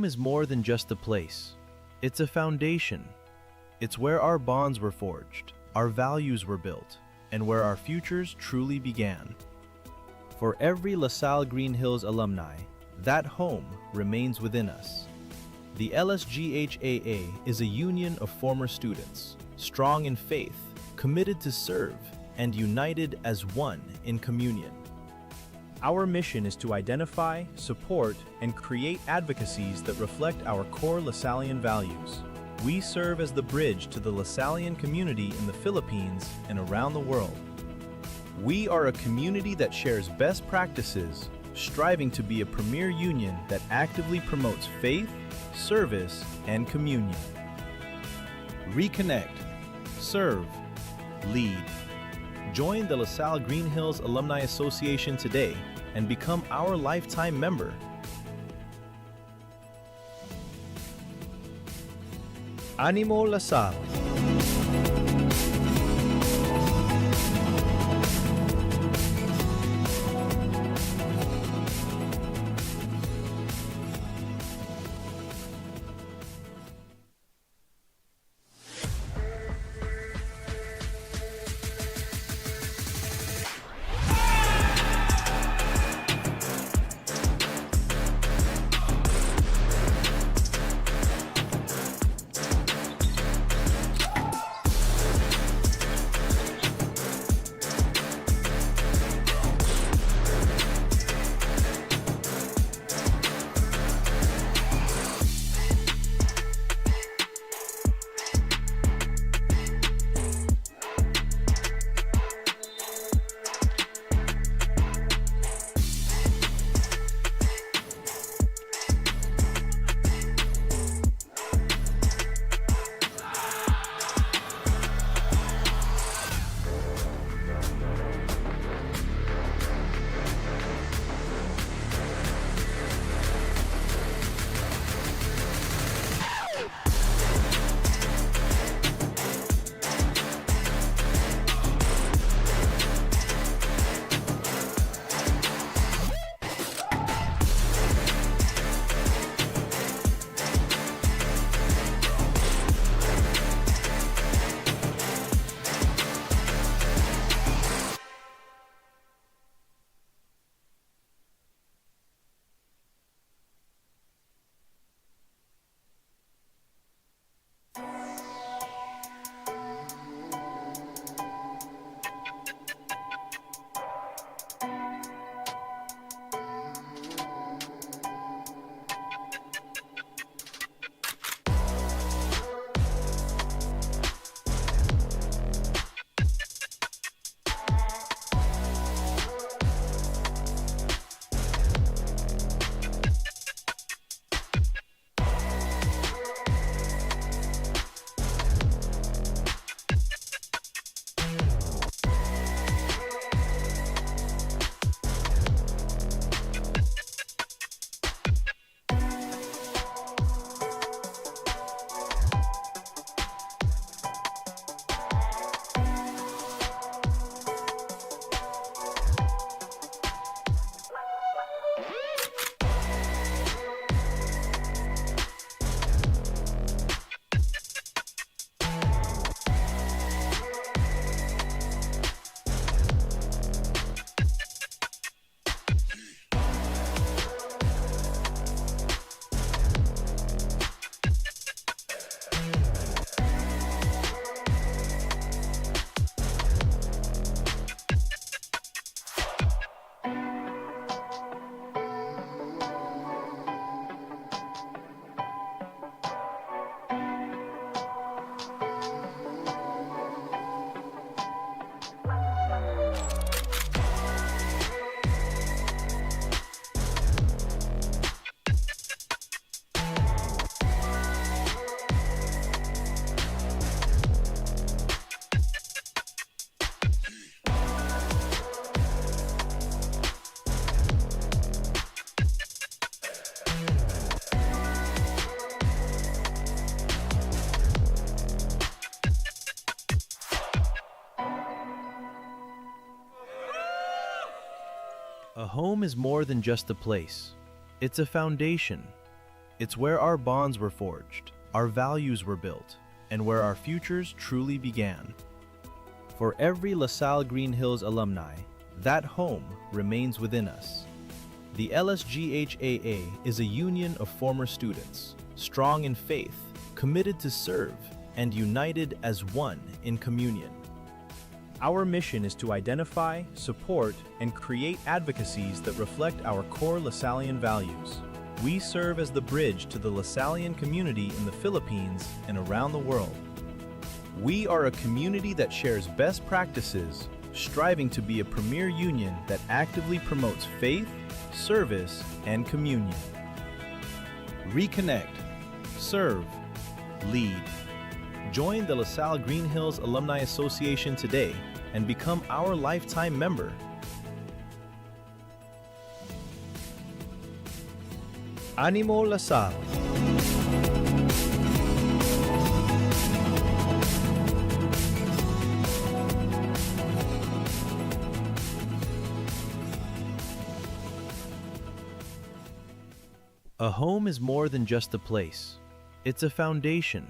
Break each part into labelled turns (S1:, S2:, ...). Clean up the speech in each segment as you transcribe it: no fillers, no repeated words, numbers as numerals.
S1: is more than just a place. It's a foundation. It's where our bonds were forged, our values were built, and where our futures truly began. For every LaSalle Green Hills alumni, that home remains within us. The LSGHAA is a union of former students, strong in faith, committed to serve, and united as one in communion. Our mission is to identify, support, and create advocacies that reflect our core Lasallian values. We serve as the bridge to the Lasallian community in the Philippines and around the world. We are a community that shares best practices, striving to be a premier union that actively promotes faith, service, and communion. Reconnect, serve, lead. Join the LaSalle Green Hills Alumni Association today and become our lifetime member. Animo LaSalle. A home is more than just a place. It's a foundation. It's where our bonds were forged, our values were built, and where our futures truly began. For every LaSalle Green Hills alumni, that home remains within us. The LSGHAA is a union of former students, strong in faith, committed to serve, and united as one in communion. Our mission is to identify, support, and create advocacies that reflect our core LaSallian values. We serve as the bridge to the LaSallian community in the Philippines and around the world. We are a community that shares best practices, striving to be a premier union that actively promotes faith, service, and communion. Reconnect, serve, lead. Join the LaSalle Green Hills Alumni Association today and become our lifetime member. Animo LaSalle. A home is more than just a place. It's a foundation.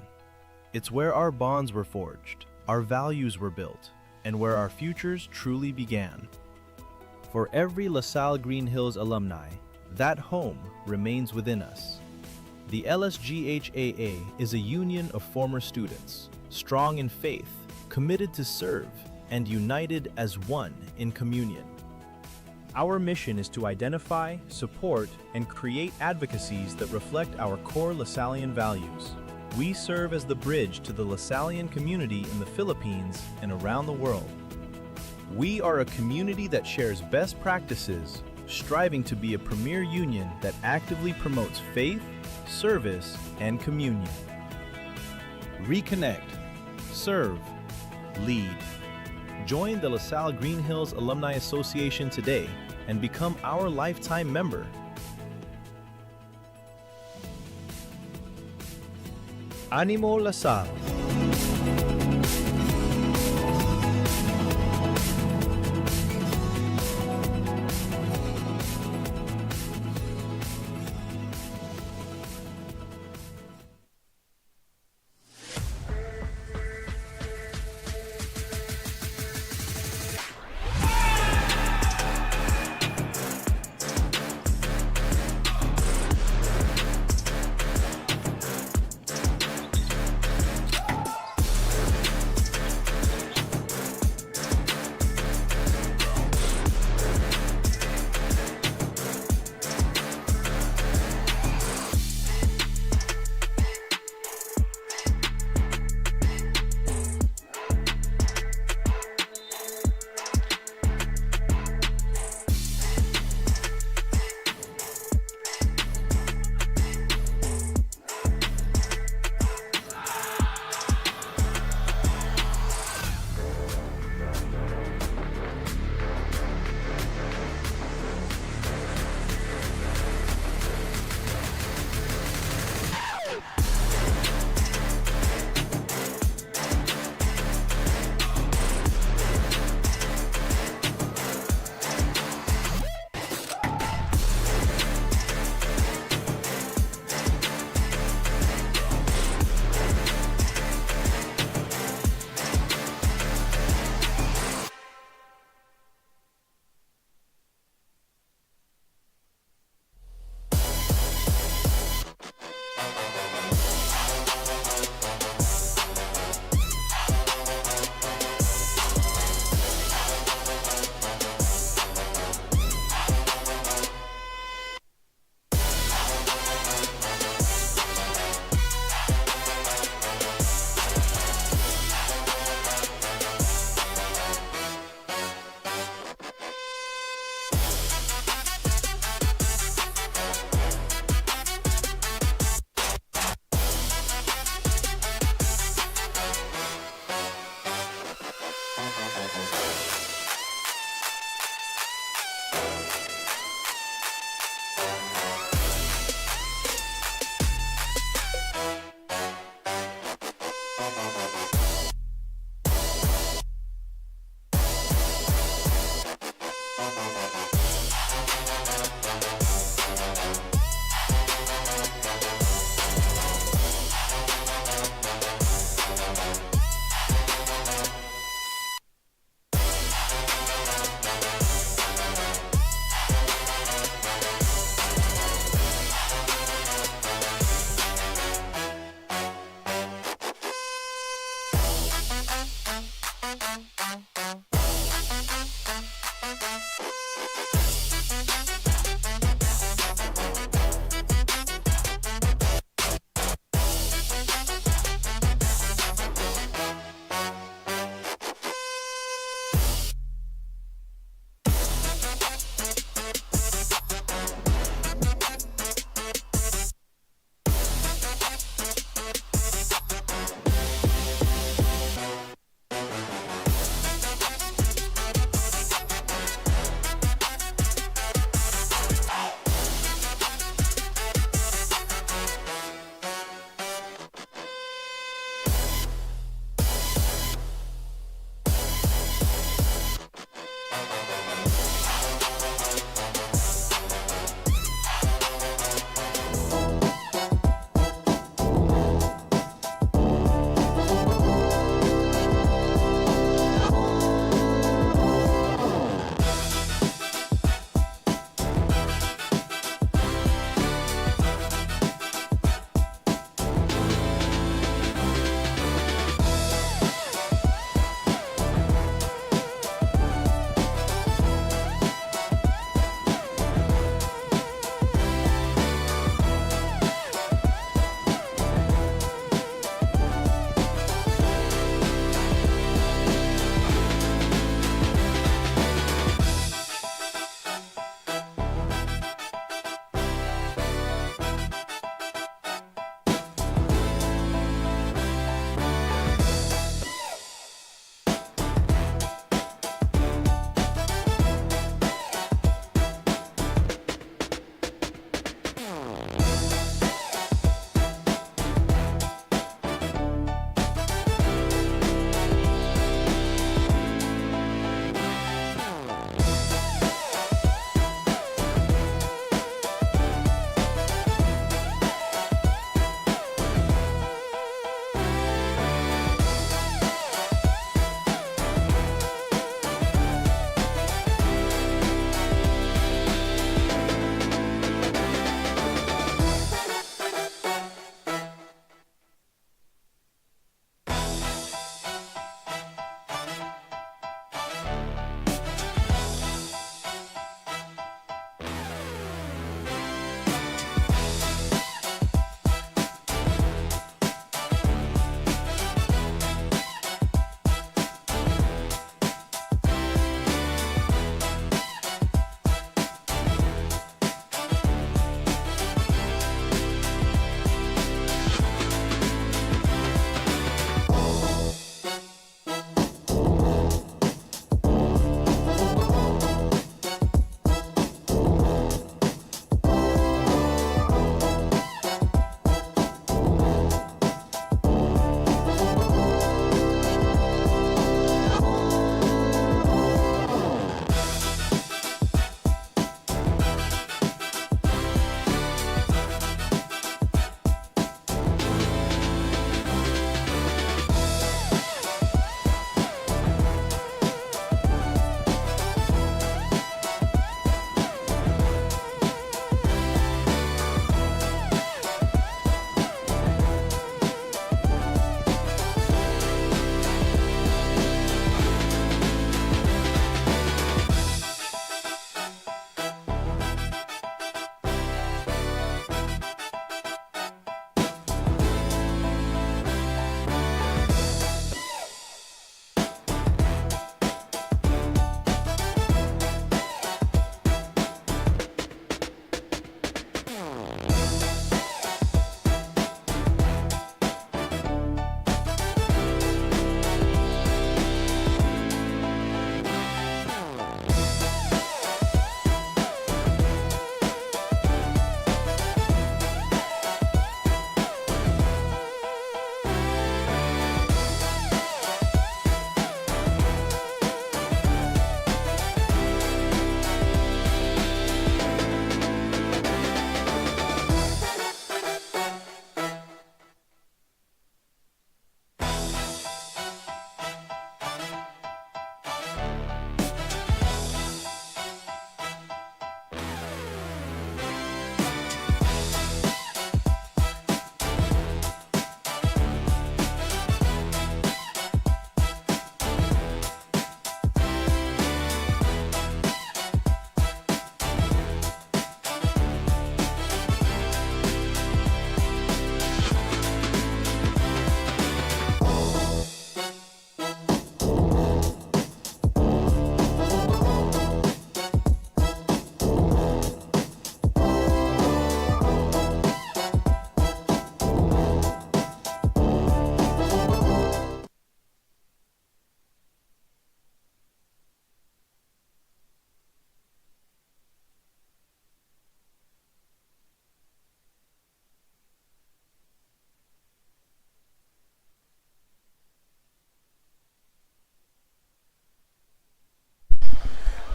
S1: It's where our bonds were forged, our values were built, and where our futures truly began. For every LaSalle Green Hills alumni, that home remains within us. The LSGHAA is a union of former students, strong in faith, committed to serve, and united as one in communion. Our mission is to identify, support, and create advocacies that reflect our core LaSallian values. We serve as the bridge to the LaSallian community in the Philippines and around the world. We are a community that shares best practices, striving to be a premier union that actively promotes faith, service, and communion. Reconnect, serve, lead. Join the LaSalle Green Hills Alumni Association today and become our lifetime member. Animo LaSalle.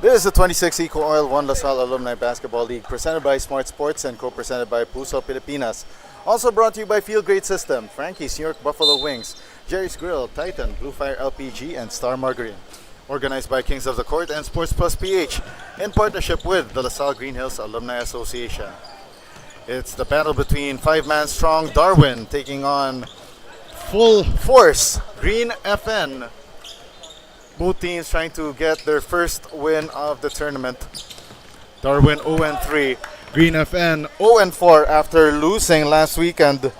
S2: This is the 26 EcoOil 1 LaSalle Alumni Basketball League, presented by Smart Sports and co-presented by Puso Pilipinas. Also brought to you by Field Grade System, Frankie's New York Buffalo Wings, Jerry's Grill, Titan, Blue Fire LPG, and Star Margarine. Organized by Kings of the Court and Sports Plus PH in partnership with the LaSalle Green Hills Alumni Association. It's the battle between five-man strong Darwin taking on full force Green FN. Both teams trying to get their first win of the tournament. Darwin 0-3, Green FN 0-4 after losing last weekend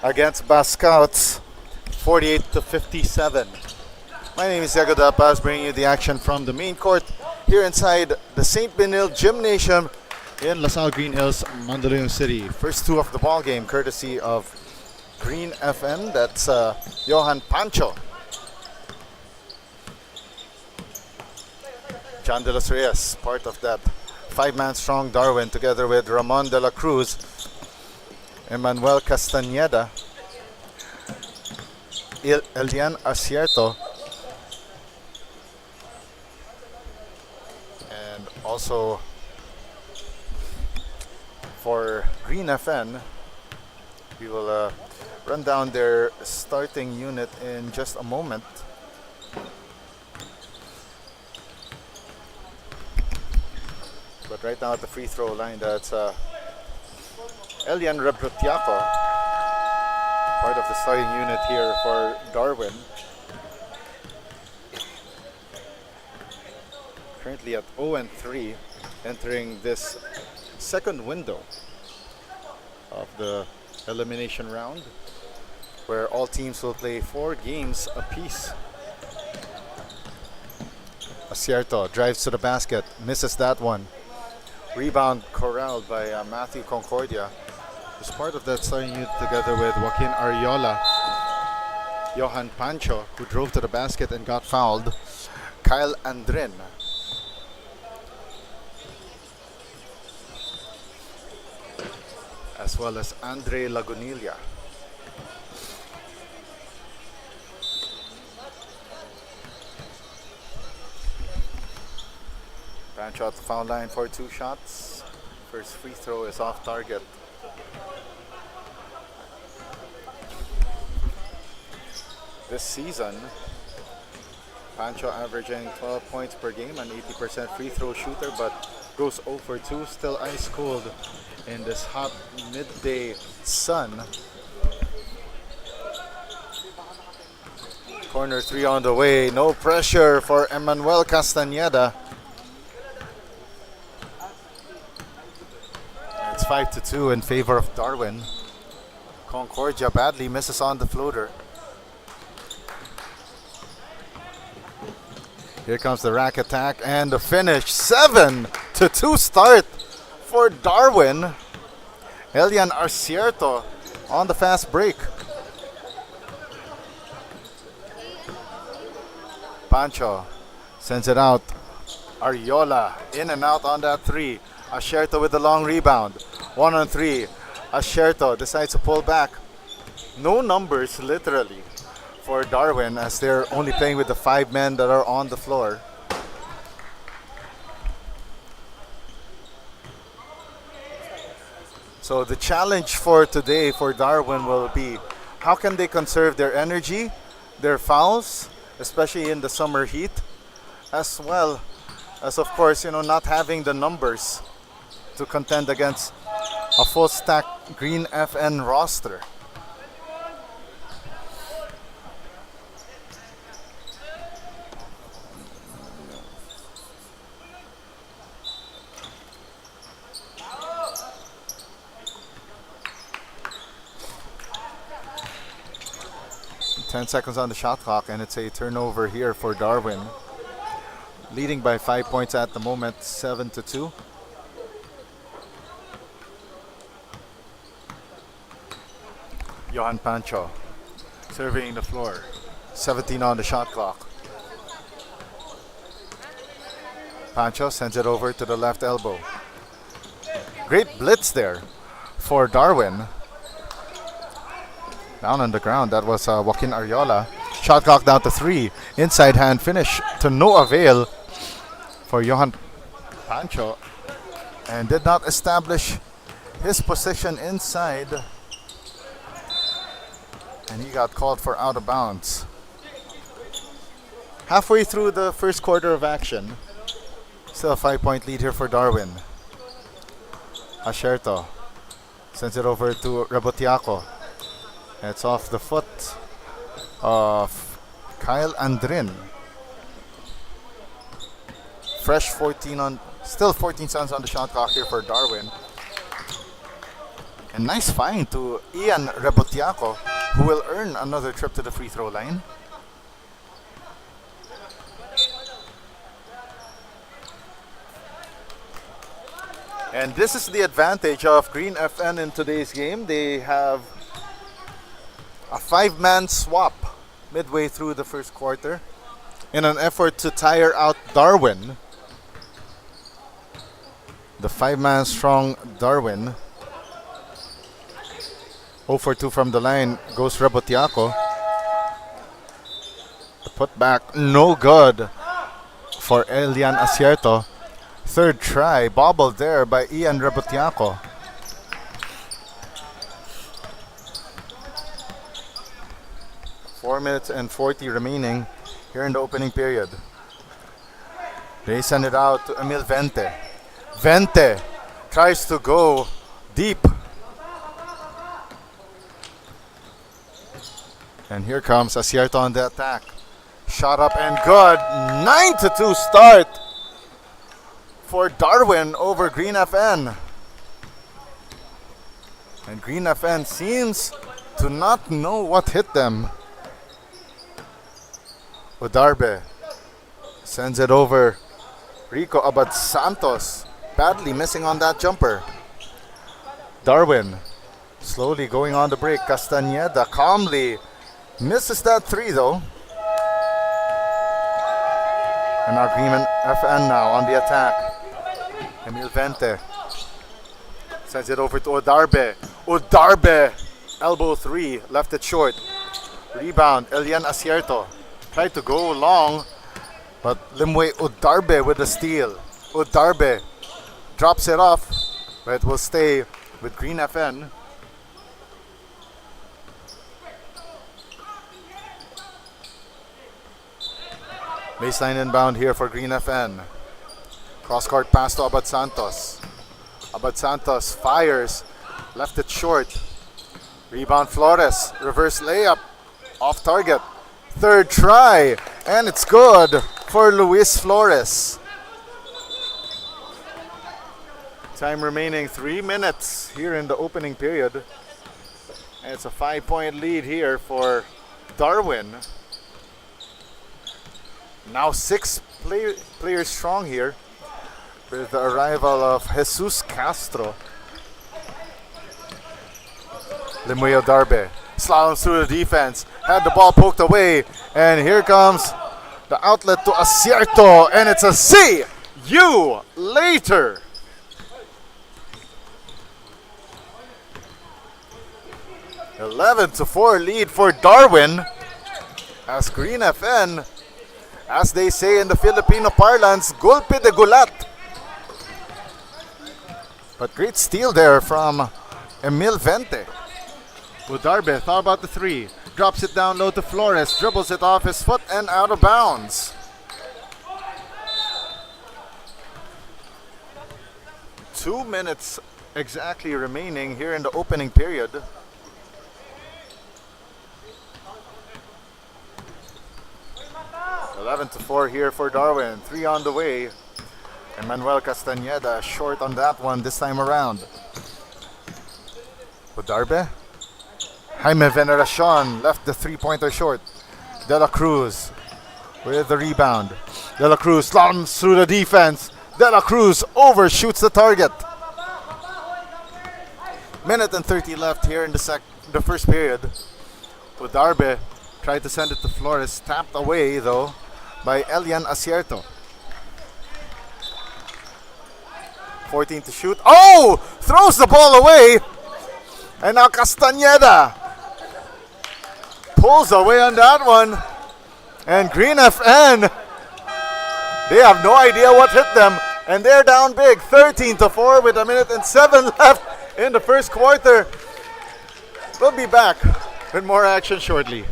S2: against Bas Scouts 48-57. My name is Yago Dapas, bringing you the action from the main court here inside the St. Benil Gymnasium in LaSalle Green Hills, Mandaluyong City. First two of the ball game courtesy of Green FN. That's Johan Pancho. John De Los Reyes, part of that five-man strong Darwin, together with Ramon De La Cruz, Emmanuel Castañeda, Elian Acierto, and also for Green FN, we will run down their starting unit in just a moment. But right now at the free throw line, that's Elian Rebrutiaco, part of the starting unit here for Darwin. Currently at 0-3, entering this second window of the elimination round, where all teams will play 4 games apiece. Acierto drives to the basket, misses that one. Rebound corralled by Matthew Concordia, who's part of that starting unit together with Joaquin Ariola, Johan Pancho, who drove to the basket and got fouled, Kyle Andrin, as well as Andre Lagunilla. Pancho at the foul line for 2 shots. First free throw is off target. This season, Pancho averaging 12 points per game, an 80% free throw shooter, but goes 0 for 2, still ice cold in this hot midday sun. Corner 3 on the way, no pressure for Emmanuel Castañeda. It's 5-2 in favor of Darwin. Concordia badly misses on the floater. Here comes the rack attack and the finish. 7-2 start for Darwin. Elian Acierto on the fast break. Pancho sends it out. Ariola in and out on that 3. Acierto with the long rebound. 1-on-3. Acierto decides to pull back. No numbers, literally, for Darwin, as they're only playing with the 5 men that are on the floor. So the challenge for today for Darwin will be, how can they conserve their energy, their fouls, especially in the summer heat, as well as, of course, not having the numbers to contend against a full stack Green FN roster. Ten seconds on the shot clock, and it's a turnover here for Darwin. Leading by 5 points at the moment, 7-2. Johan Pancho surveying the floor. 17 on the shot clock. Pancho sends it over to the left elbow. Great blitz there for Darwin. Down on the ground, that was Joaquin Ariola. Shot clock down to 3. Inside hand finish to no avail for Johan Pancho and did not establish his position inside. And he got called for out of bounds. Halfway through the first quarter of action. Still a 5-point lead here for Darwin. Asherto sends it over to Rebotiaco. It's off the foot of Kyle Andrin. Fresh 14 on, still 14 seconds on the shot clock here for Darwin. And nice find to Ian Rebotiaco, who will earn another trip to the free throw line. And this is the advantage of Green FN in today's game. They have a 5-man swap midway through the first quarter in an effort to tire out Darwin. The 5-man strong Darwin. 0 for 2 from the line goes Rebotiaco. The putback, no good for Elian Asierto. Third try, bobbled there by Ian Rebotiaco. Four minutes and 40 remaining here in the opening period. They send it out to Emil Vente. Vente tries to go deep. And here comes Asierto on the attack. Shot up and good. 9-2 start for Darwin over Green FN. And Green FN seems to not know what hit them. Odarbe sends it over. Rico Abad Santos badly missing on that jumper. Darwin slowly going on the break. Castañeda calmly misses that three though. And our Green FN now on the attack. Emil Vente sends it over to Odarbe. Odarbe, elbow three, left it short. Rebound, Elian Asierto. Tried to go long, but Limwe Odarbe with the steal. Odarbe drops it off, but it will stay with Green FN. Baseline inbound here for Green FN. Cross-court pass to Abad Santos. Abad Santos fires, left it short. Rebound Flores, reverse layup, off target. Third try, and it's good for Luis Flores. Time remaining 3 minutes here in the opening period. And it's a 5-point lead here for Darwin. Now 6 players strong here with the arrival of Jesus Castro. Limuyo Darbe slaloms through the defense, had the ball poked away, and here comes the outlet to Asierto, and it's a see you later. (11-4) lead for Darwin as Green FN, as they say in the Filipino parlance, golpe de gulat. But great steal there from Emil Vente. Udarbe thought about the three, drops it down low to Flores, dribbles it off his foot and out of bounds. Two minutes exactly remaining here in the opening period. (11-4) here for Darwin. 3 on the way. Emmanuel Castañeda short on that one this time around. Udarbe. Jaime Veneracion left the 3-pointer short. De La Cruz with the rebound. De La Cruz slams through the defense. De La Cruz overshoots the target. Minute and 30 left here in the first period. Udarbe tried to send it to Flores, tapped away though by Elian Asierto. 14 to shoot. Oh! Throws the ball away. And now Castañeda pulls away on that one. And Green FN They have no idea what hit them, and they're down big, 13-4 with 1:07 left in the first quarter. We'll be back with more action shortly.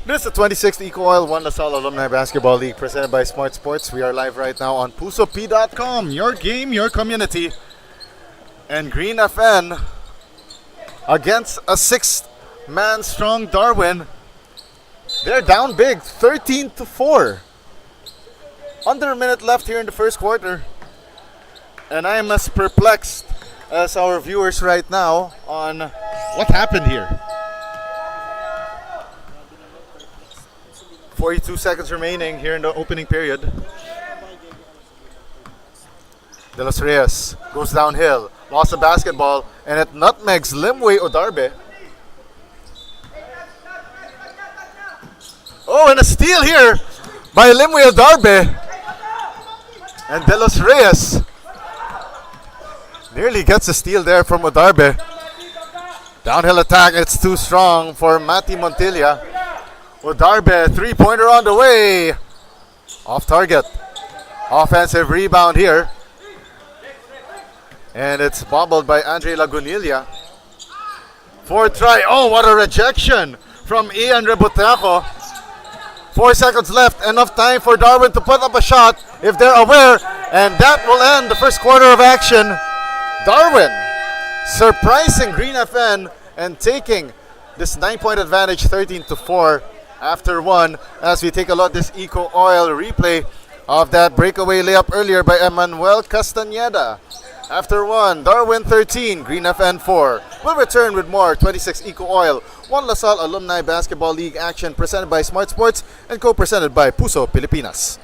S2: This is the 26th EcoOil One LaSalle Alumni Basketball League presented by Smart Sports. We are live right now on pusop.com. Your game, your community. And Green FN against a 6-man strong Darwin. They're down big, 13-4. Under a minute left here in the first quarter. And I am as perplexed as our viewers right now on what happened here. 42 seconds remaining here in the opening period. De Los Reyes goes downhill, lost the basketball, and it nutmegs Limway Odarbe. Oh, and a steal here by Limway Odarbe. And De Los Reyes nearly gets a steal there from Odarbe. Downhill attack, it's too strong for Mati Montilla. Odarbe, three-pointer on the way. Off target. Offensive rebound here. And it's bobbled by Andre Lagunilla. Fourth try. Oh, what a rejection from Ian Rebutaco. 4 seconds left. Enough time for Darwin to put up a shot if they're aware. And that will end the first quarter of action. Darwin surprising Green FN and taking this 9-point advantage, 13-4. After one, as we take a look at this EcoOil replay of that breakaway layup earlier by Emmanuel Castañeda. After one, Darwin 13, Green FN 4. We'll return with more 26 EcoOil One LaSalle Alumni Basketball League action presented by Smart Sports and co-presented by Puso Pilipinas.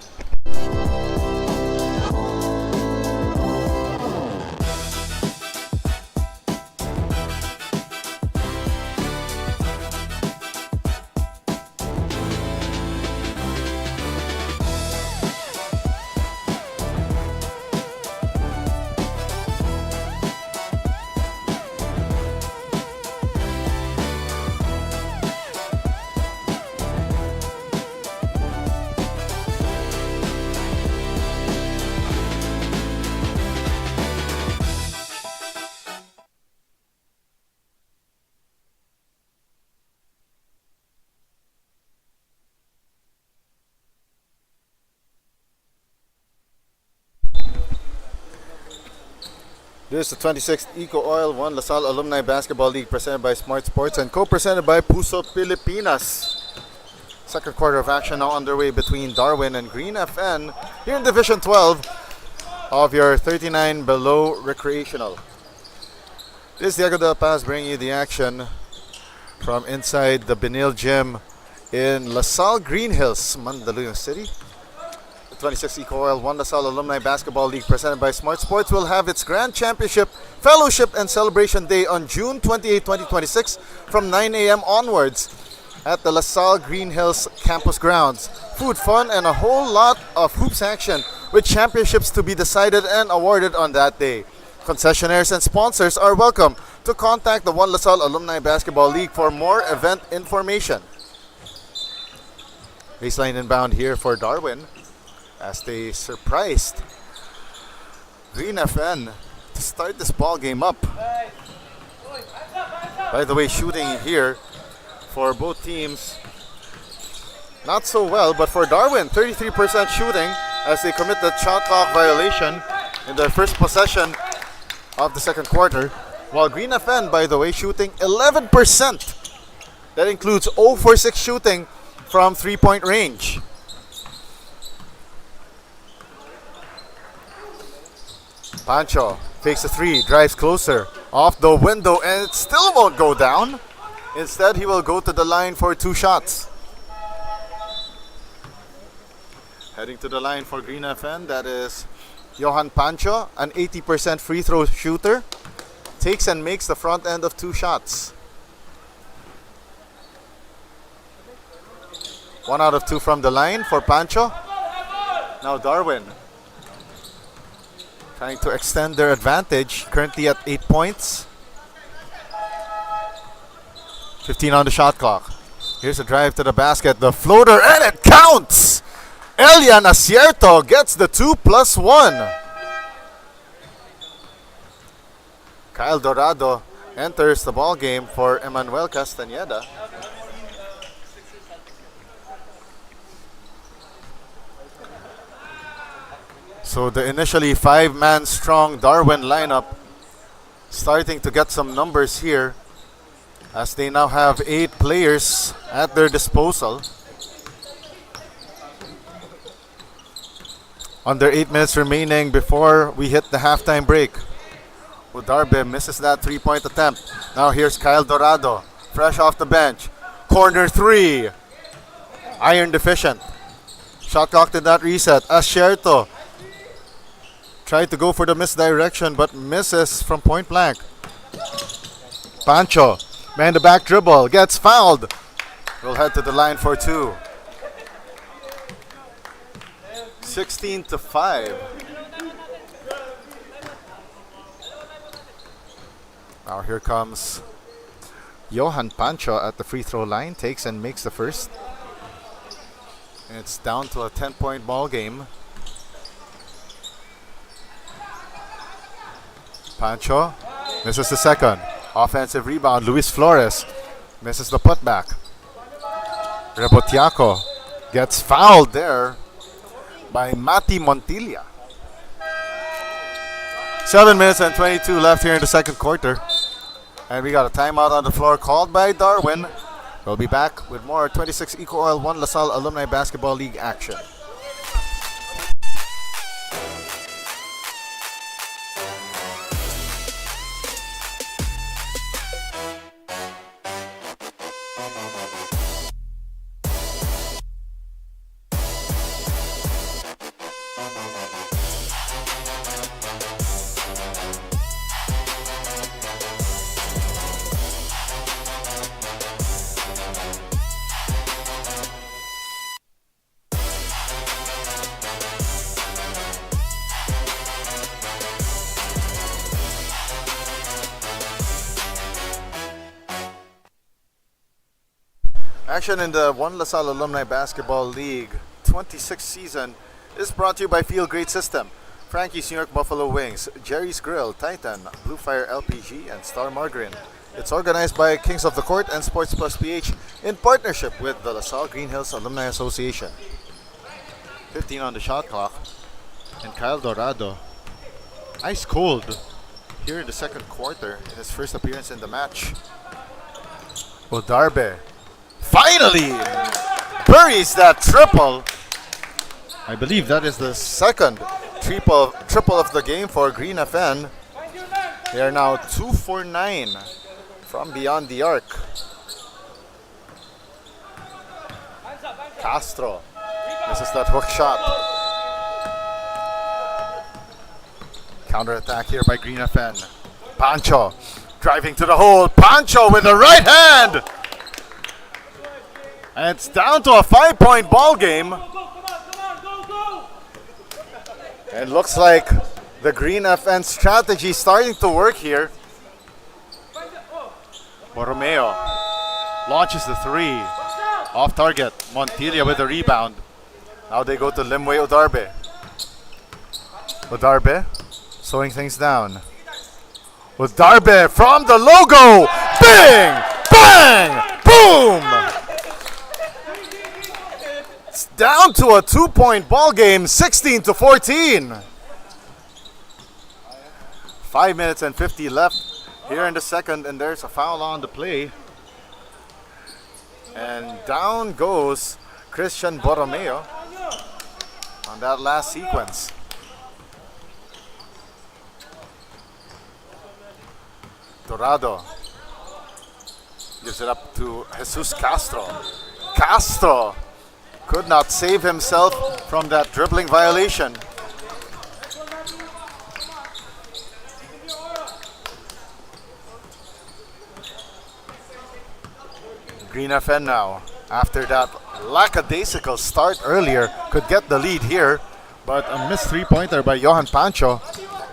S2: This is the 26th EcoOil One LaSalle Alumni Basketball League presented by Smart Sports and co-presented by Puso Pilipinas. Second quarter of action now underway between Darwin and Green FN here in Division 12 of your 39 below recreational. This is Diego Del Paz bringing you the action from inside the Benil Gym in LaSalle Green Hills, Mandaluyong City. 26 EcoOil One LaSalle Alumni Basketball League presented by Smart Sports will have its Grand Championship, Fellowship, and Celebration Day on June 28, 2026 from 9 a.m. onwards at the LaSalle Green Hills campus grounds. Food, fun, and a whole lot of hoops action with championships to be decided and awarded on that day. Concessionaires and sponsors are welcome to contact the One LaSalle Alumni Basketball League for more event information. Baseline inbound here for Darwin, as they surprised Green FN to start this ball game up. By the way, shooting here for both teams not so well, but for Darwin, 33% shooting as they commit the shot clock violation in their first possession of the second quarter, while Green FN, by the way, shooting 11%. That includes 0 for 6 shooting from 3-point range. Pancho takes a three, drives closer, off the window, and it still won't go down. Instead, he will go to the line for 2 shots. Heading to the line for Green FN, that is Johan Pancho, an 80% free throw shooter. Takes and makes the front end of 2 shots. 1 out of 2 from the line for Pancho. Now Darwin trying to extend their advantage, currently at 8 points. 15 on the shot clock. Here's a drive to the basket, the floater, and it counts! Elian Acierto gets the 2+1. Kyle Dorado enters the ball game for Emmanuel Castañeda. So the initially 5-man strong Darwin lineup starting to get some numbers here, as they now have 8 players at their disposal. Under 8 minutes remaining before we hit the halftime break. Udarbe misses that 3-point attempt. Now here's Kyle Dorado, fresh off the bench. Corner 3. Iron deficient. Shot clock did not reset. Acierto tried to go for the misdirection but misses from point blank. Pancho, man the back dribble, gets fouled. Will head to the line for 2. 16-5. Now here comes Johan Pancho at the free throw line, takes and makes the first. And it's down to a 10-point ball game. Pancho misses the second. Offensive rebound, Luis Flores misses the putback. Rebotiaco gets fouled there by Mati Montilla. 7 minutes and 22 left here in the second quarter. And we got a timeout on the floor called by Darwin. We'll be back with more 26 EcoOil 1 LaSalle Alumni Basketball League action. Action in the 1 LaSalle Alumni Basketball League 26th season is brought to you by Feel Great System, Frankie's New York Buffalo Wings, Jerry's Grill, Titan, Blue Fire LPG, and Star Margarine. It's organized by Kings of the Court and Sports Plus PH in partnership with the LaSalle Green Hills Alumni Association. 15 on the shot clock, and Kyle Dorado, ice cold here in the second quarter in his first appearance in the match. Udarbe finally buries that triple. I believe that is the second triple of the game for Green FN. They are now 2 for 9 from beyond the arc. Castro misses that hook shot. Counter-attack here by Green FN. Pancho driving to the hole. Pancho with the right hand. And it's down to a 5-point ball game. And looks like the Green FN strategy starting to work here. Borromeo launches the 3. Off target. Montilla with the rebound. Now they go to Limway Udarbe. Udarbe slowing things down. Udarbe from the logo. Bing! Bang! Boom! It's down to a 2-point ball game, 16-14. 5 minutes and 50 left here in the second, and there's a foul on the play. And down goes Christian Borromeo on that last sequence. Dorado. Gives it up to Jesus Castro. Castro could not save himself from that dribbling violation. Green FN now, after that lackadaisical start earlier, could get the lead here, but a missed three-pointer by Johan Pancho.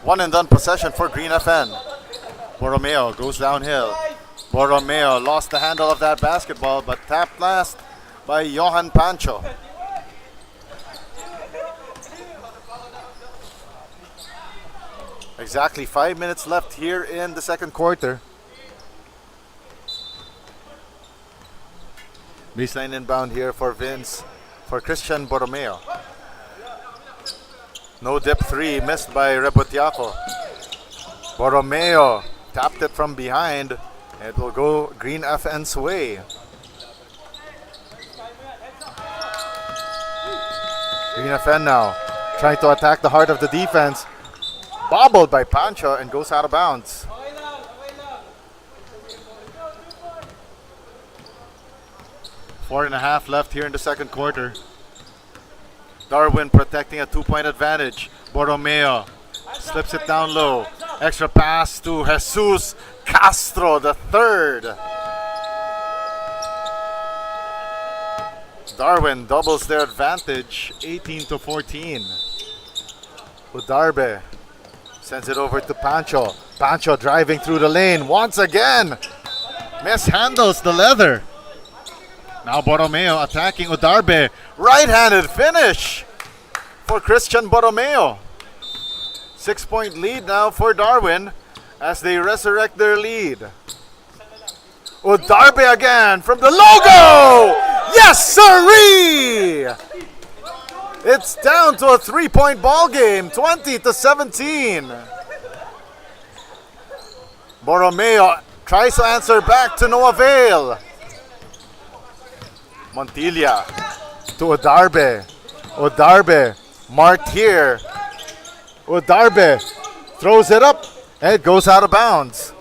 S2: One and done possession for Green FN. Borromeo goes downhill. Borromeo lost the handle of that basketball, but tapped last by Johan Pancho. Exactly 5 minutes left here in the second quarter. Baseline inbound here for Vince, for Christian Borromeo. No dip three, missed by Rebotiaco. Borromeo tapped it from behind. It will go Green FN's way. Green FN now trying to attack the heart of the defense. Bobbled by Pancho and goes out of bounds. Four and a half left here in the second quarter. Darwin protecting a 2-point advantage. Borromeo slips it down low. Extra pass to Jesus Castro, the third. Darwin doubles their advantage, 18-14. Udarbe sends it over to Pancho. Pancho driving through the lane once again. Mishandles the leather. Now Borromeo attacking Udarbe. Right-handed finish for Christian Borromeo. 6-point lead now for Darwin as they resurrect their lead. Udarbe again from the logo! Yes, sirree! It's down to a 3-point ball game, 20-17. Borromeo tries to answer back to no avail. Montilla to Udarbe. Udarbe marked here. Udarbe throws it up and it goes out of bounds.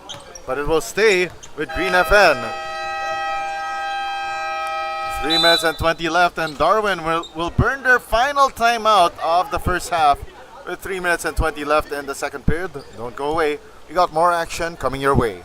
S2: But it will stay with Green FN. 3 minutes and 20 left, and Darwin will burn their final timeout of the first half with 3 minutes and 20 left in the second period. Don't go away. We got more action coming your way.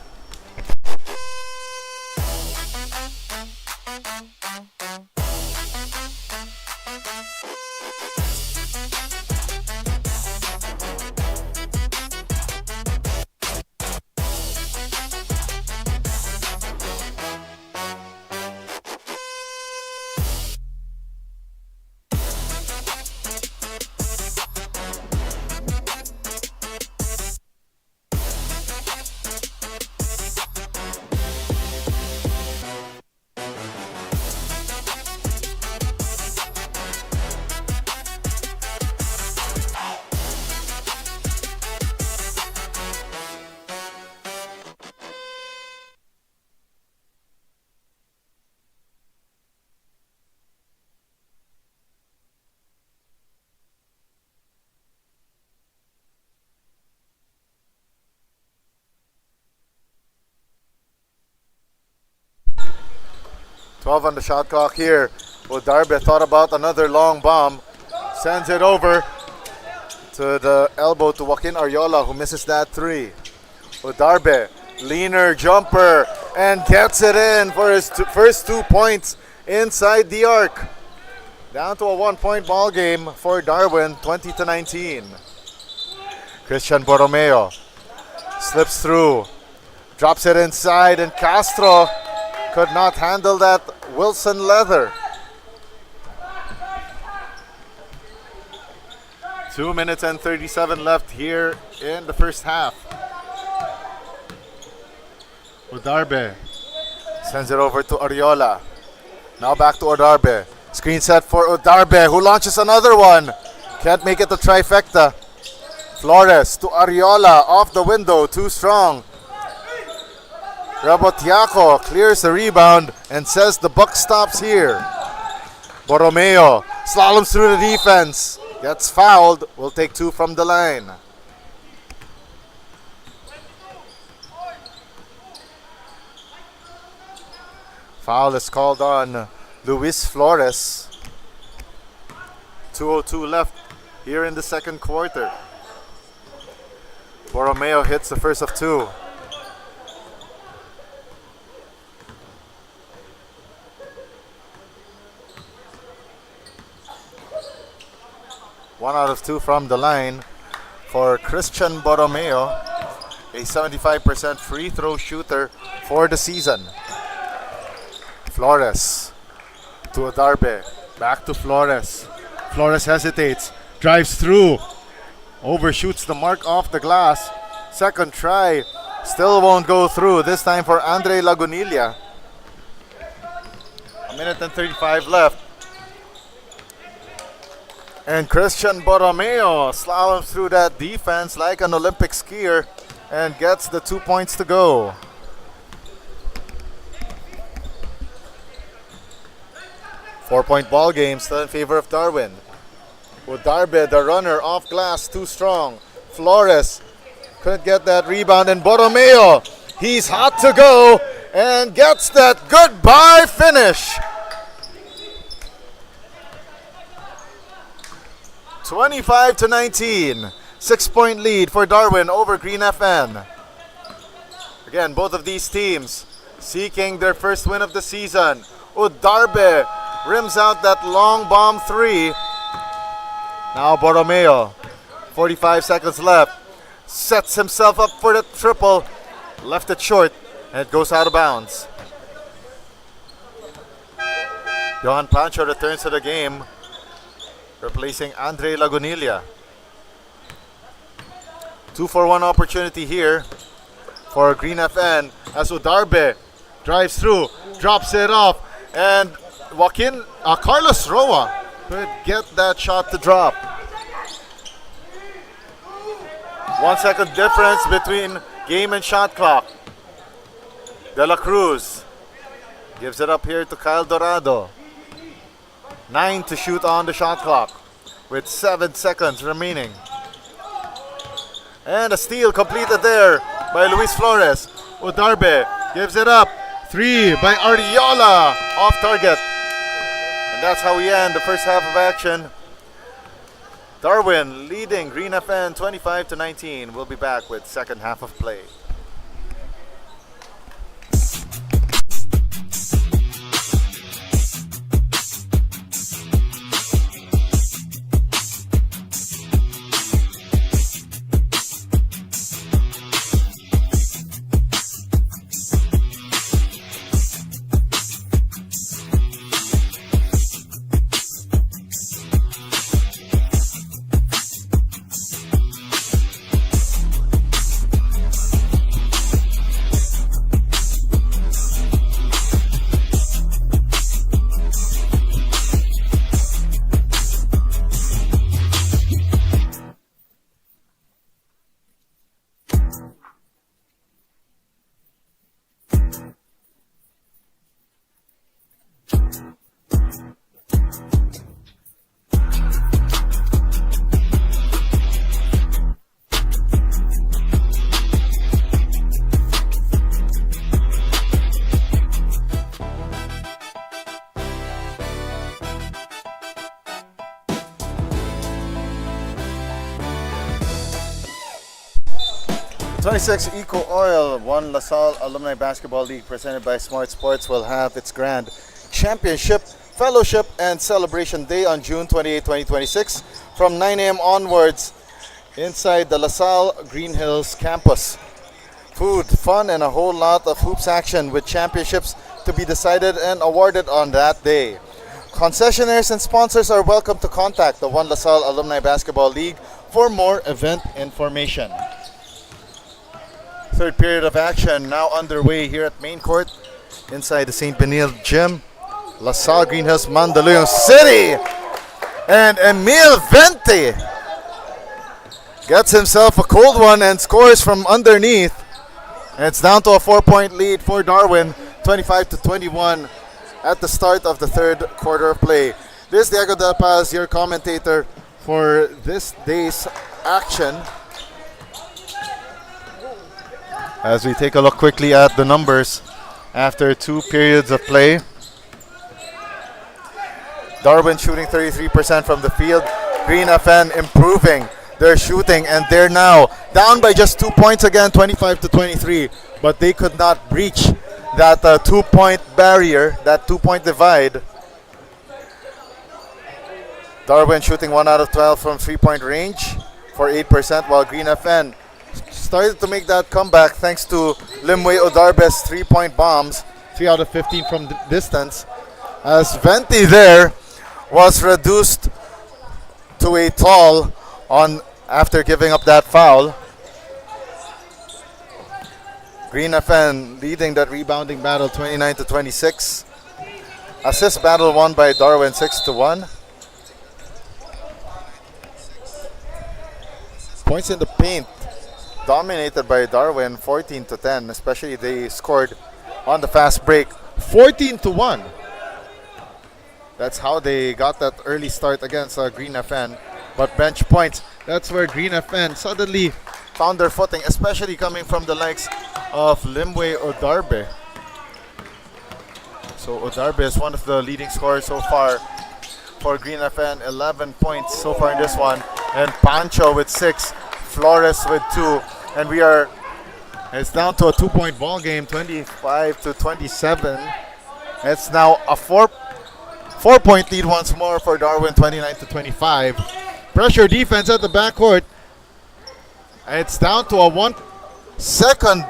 S2: On the shot clock here. Udarbe thought about another long bomb. Sends it over to the elbow to Joaquin Ariola, who misses that three. Udarbe, leaner jumper, and gets it in for his first 2 points inside the arc. Down to a 1-point ball game for Darwin, 20-19. Christian Borromeo slips through, drops it inside, and Castro could not handle that Wilson leather. 2 minutes and 37 left here in the first half. Udarbe sends it over to Ariola. Now back to Udarbe. Screen set for Udarbe, who launches another one. Can't make it the trifecta. Flores to Ariola, off the window, too strong. Rebotiaco clears the rebound and says the buck stops here. Borromeo slaloms through the defense. Gets fouled. Will take two from the line. Foul is called on Luis Flores. 2:02 left here in the second quarter. Borromeo hits the first of two. One out of two from the line for Christian Borromeo, a 75% free throw shooter for the season. Flores to Adarbe, back to Flores. Flores hesitates, drives through, overshoots the mark off the glass. Second try, still won't go through, this time for Andre Lagunilla. A minute and 35 left. And Christian Borromeo slaloms through that defense like an Olympic skier and gets the 2 points to go. Four-point ball game still in favor of Darwin. Udarbe, the runner, off glass, too strong. Flores couldn't get that rebound, and Borromeo, he's hot to go and gets that goodbye finish. 25-19, 6-point lead for Darwin over Green FN. Again, both of these teams seeking their first win of the season. Udarbe rims out that long bomb three. Now Borromeo, 45 seconds left, sets himself up for the triple, left it short, and it goes out of bounds. Johan Pancho returns to the game, replacing Andre Lagunilla. 2-for-1 opportunity here for Green FN as Udarbe drives through, drops it off, and Carlos Roa could get that shot to drop. 1 second difference between game and shot clock. De La Cruz gives it up here to Kyle Dorado. 9 to shoot on the shot clock with 7 seconds remaining. And a steal completed there by Luis Flores. Udarbe gives it up. 3 by Ariola, off target. And that's how we end the first half of action. Darwin leading Green FN 25-19. We'll be back with second half of play. EcoOil, one LaSalle Alumni Basketball League presented by Smart Sports, will have its grand championship, fellowship, and celebration day on June 28, 2026 from 9 a.m. onwards inside the LaSalle Green Hills campus. Food, fun, and a whole lot of hoops action with championships to be decided and awarded on that day. Concessionaires and sponsors are welcome to contact the One LaSalle Alumni Basketball League for more event information. Third period of action now underway here at main court inside the St. Benil Gym. LaSalle Green Hills, Mandaluyong City, and Emil Vente gets himself a cold one and scores from underneath. And it's down to a 4-point lead for Darwin, 25-21 at the start of the third quarter of play. This is Diego Del Paz, your commentator for this day's action. As we take a look quickly at the numbers after 2 periods of play. Darwin shooting 33% from the field. Green FN improving their shooting, and they're now down by just 2 points again, 25-23. But they could not breach that 2-point barrier, that 2-point divide. Darwin shooting 1 out of 12 from 3-point range for 8%, while Green FN started to make that comeback thanks to Limway Odarbe's 3-point bombs, 3 out of 15 from distance, as Venti there was reduced to a tall on after giving up that foul. Green FN leading that rebounding battle 29-26. Assist battle won by Darwin 6-1. Points in the paint dominated by Darwin 14-10, especially they scored on the fast break 14-1. That's how they got that early start against Green FN. But bench points, that's where Green FN suddenly found their footing, especially coming from the likes of Limway Odarbe. So Odarbe is one of the leading scorers so far for Green FN, 11 points so far in this one. And Pancho with 6, Flores with 2. And it's down to a 2-point ball game, 25-27. It's now a 4-point lead once more for Darwin, 29-25. Pressure defense at the backcourt. It's down to a 1 second.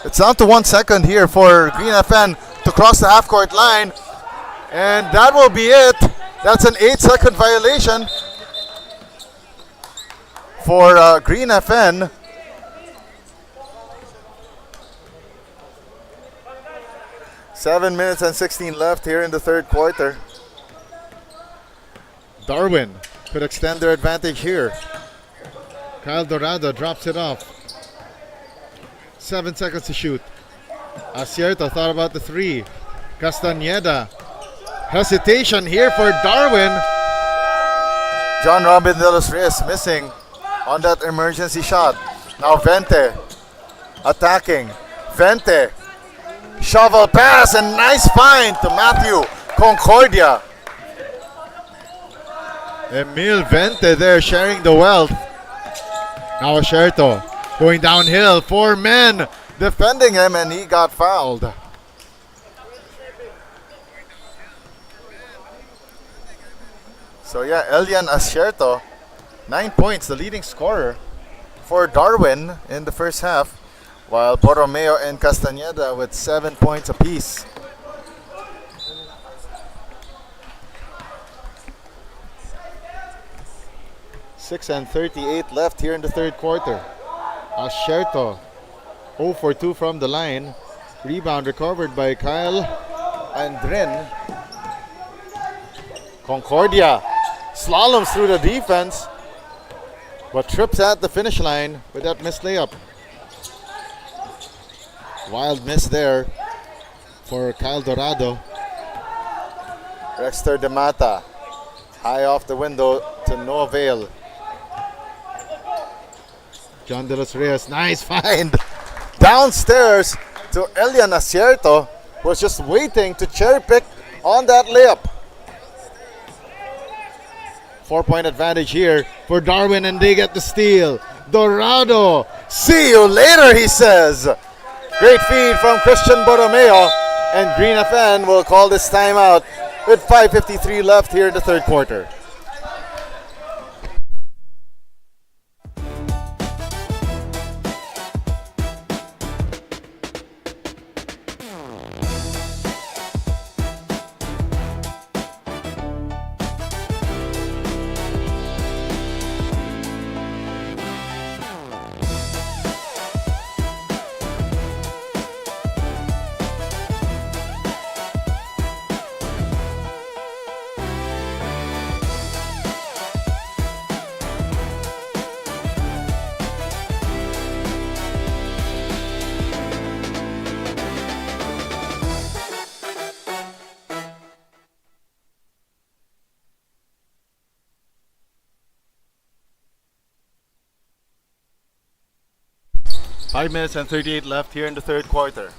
S2: It's down to 1 second here for Green FN to cross the half-court line. And that will be it. That's an 8-second violation for Green FN. Seven minutes and 16 left here in the third quarter. Darwin could extend their advantage here. Kyle Dorado drops it off. 7 seconds to shoot. Acierto thought about the 3. Castañeda. Hesitation here for Darwin. John Robin de los Reyes missing on that emergency shot. Now Vente attacking. Vente. Shovel pass and nice find to Matthew Concordia. Emil Vente there sharing the wealth. Now Acierto going downhill. 4 men defending him and he got fouled. So yeah, Elian Acierto, 9 points, the leading scorer for Darwin in the first half, while Borromeo and Castañeda with 7 points apiece. Six and 38 left here in the third quarter. Acierto 0 for 2 from the line. Rebound recovered by Kyle Andrin. Concordia slaloms through the defense, but trips at the finish line with that missed layup. Wild miss there for Kyle Dorado. Rexter De Mata, high off the window to no avail. John De Los Reyes, nice find. Downstairs to Elian Acierto, who was just waiting to cherry pick on that layup. 4-point advantage here for Darwin, and they get the steal. Dorado, see you later, he says. Great feed from Christian Borromeo, and Green FN will call this timeout with 5:53 left here in the third quarter. Five minutes and 38 left here in the third quarter.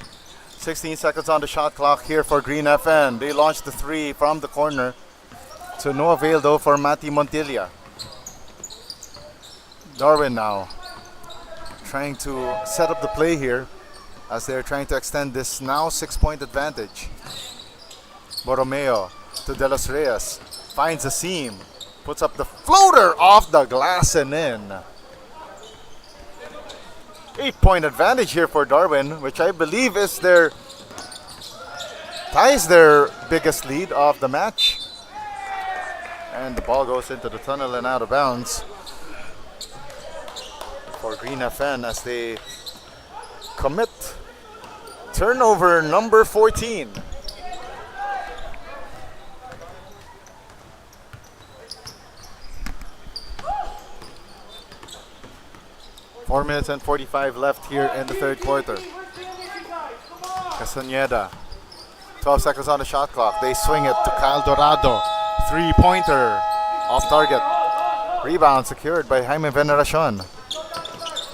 S2: 16 seconds on the shot clock here for Green FN. They launched the three from the corner. To no avail though for Mati Montilla. Darwin now trying to set up the play here as they're trying to extend this now 6-point advantage. Borromeo to De Los Reyes. Finds a seam. Puts up the floater off the glass and in. 8-point advantage here for Darwin, which I believe is ties their biggest lead of the match. And the ball goes into the tunnel and out of bounds for Green FN as they commit turnover number 14. Four minutes and 45 left here in the third quarter. Castañeda, 12 seconds on the shot clock. They swing it to Kyle Dorado. Three-pointer off target. Rebound secured by Jaime Veneracion.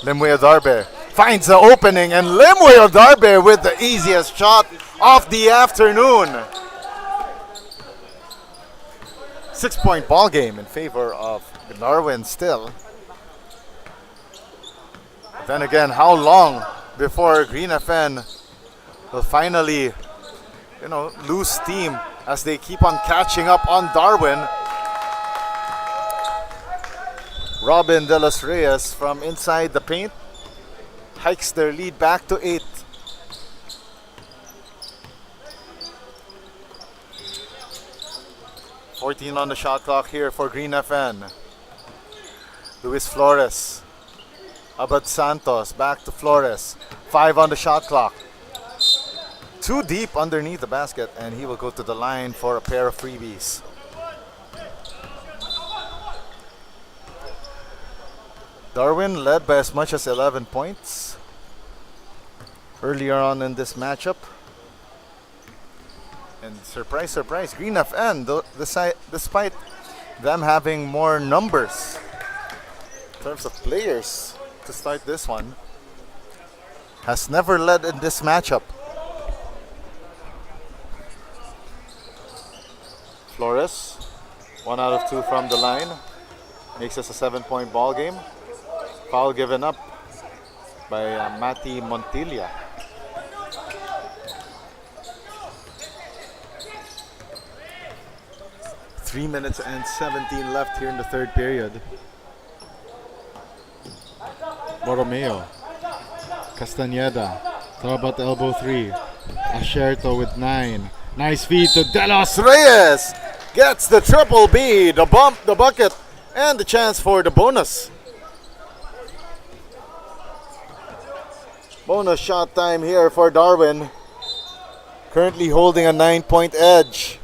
S2: Limwe Odarbe finds the opening, and Limwe Odarbe with the easiest shot of the afternoon. 6-point ball game in favor of Darwin still. Then again, how long before Green FN will finally, lose steam as they keep on catching up on Darwin. Robin De Los Reyes from inside the paint hikes their lead back to 8. $14 on the shot clock here for Green FN. Luis Flores. Abad Santos back to Flores. 5 on the shot clock. Too deep underneath the basket, and he will go to the line for a pair of freebies. Darwin led by as much as 11 points earlier on in this matchup. And surprise, surprise, Green FN, despite them having more numbers in terms of players to start this one, has never led in this matchup. Flores, 1 out of 2 from the line, makes us a 7-point ball game. Foul given up by Mati Montilla. Three minutes and 17 left here in the third period. Borromeo, Castañeda, throw about the elbow three. Asherto with 9. Nice feed to De Los Reyes. Gets the triple B, the bump, the bucket, and the chance for the bonus. Bonus shot time here for Darwin. Currently holding a 9-point edge.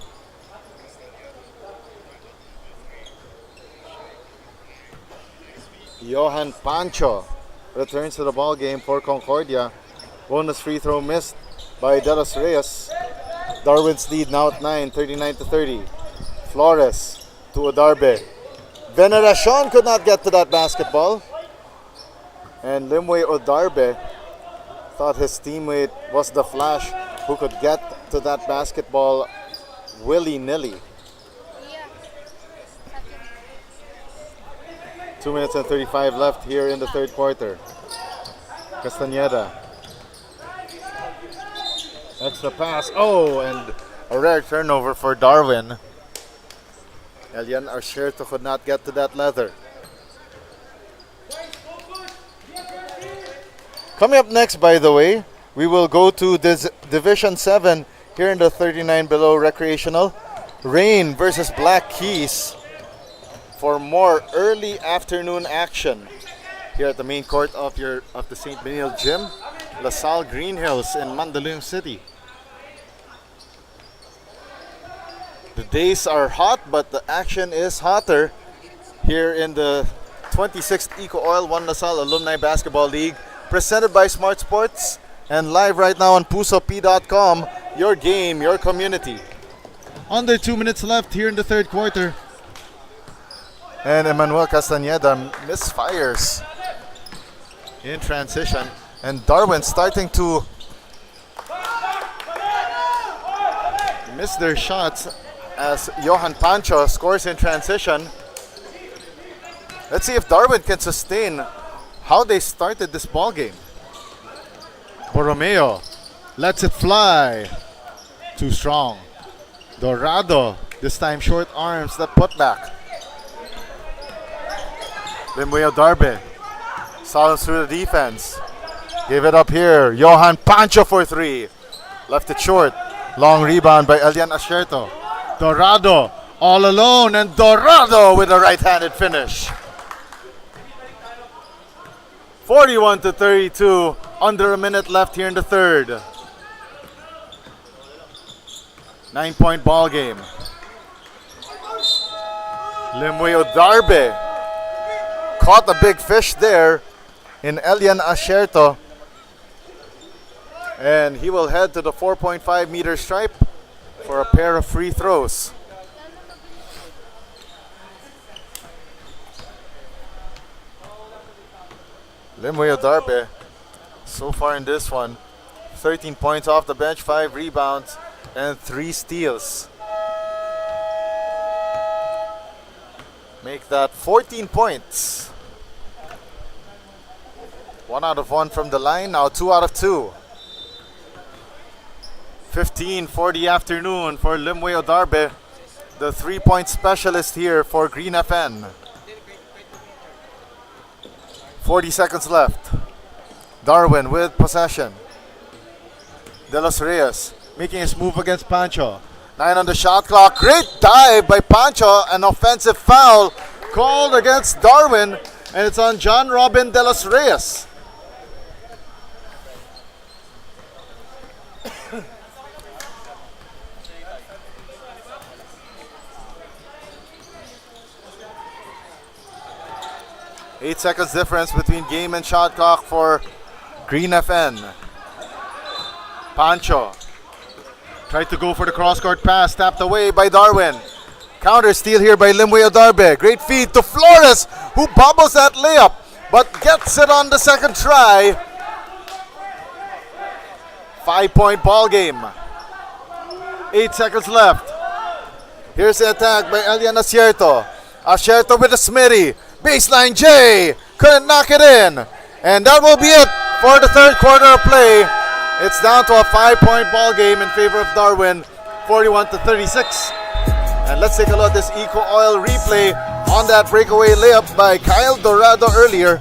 S2: Johan Pancho returns to the ball game for Concordia. Bonus free throw missed by De Los Reyes. Darwin's lead now at 9, 39-30. Flores to Odarbe. Veneracion could not get to that basketball. And Limwe Odarbe thought his teammate was the Flash who could get to that basketball willy-nilly. 2 minutes and 35 left here in the third quarter. Castañeda. Extra pass. Oh, and a rare turnover for Darwin. Elian Asherto could not get to that leather. Coming up next, by the way, we will go to this Division 7 here in the 39 below recreational. Rain versus Black Keys for more early afternoon action here at the main court of the St. Benil Gym, La Salle Green Hills in Mandaluyong City. The days are hot, but the action is hotter here in the 26th EcoOil One La Salle Alumni Basketball League, presented by Smart Sports and live right now on pusop.com. Your game, your community. Under 2 minutes left here in the third quarter. And Emmanuel Castañeda misfires in transition. And Darwin starting to missed their shots as Johan Pancho scores in transition. Let's see if Darwin can sustain how they started this ball game. Borromeo lets it fly. Too strong. Dorado, this time short arms that put back. Limuyo Darbe silence through the defense. Gave it up here. Johan Pancho for three. Left it short. Long rebound by Elian Asherto. Dorado all alone, and Dorado with a right-handed finish. 41-32. Under a minute left here in the third. 9-point ball game. Limuyo Darbe caught a big fish there in Elian Asherto. And he will head to the 4.5 meter stripe for a pair of free throws. Limuyo Darbe, so far in this one, 13 points off the bench, 5 rebounds, and 3 steals. Make that 14 points. 1 out of 1 from the line, now 2 out of 2. 15 for the afternoon for Limuyo Darbe, the 3-point specialist here for Green FN. 40 seconds left. Darwin with possession. De Los Reyes making his move against Pancho. 9 on the shot clock. Great dive by Pancho. An offensive foul called against Darwin, and it's on John Robin De Los Reyes. Eight seconds difference between game and shot clock for Green FN. Pancho tried to go for the cross-court pass, tapped away by Darwin. Counter steal here by Limuyo Darbe. Great feed to Flores, who bobbles that layup, but gets it on the second try. 5-point ball game. 8 seconds left. Here's the attack by Elian Asierto. Asierto with a smitty. Baseline J. Couldn't knock it in. And that will be it for the third quarter of play. It's down to a 5-point ball game in favor of Darwin, 41-36. And let's take a look at this EcoOil replay on that breakaway layup by Kyle Dorado earlier.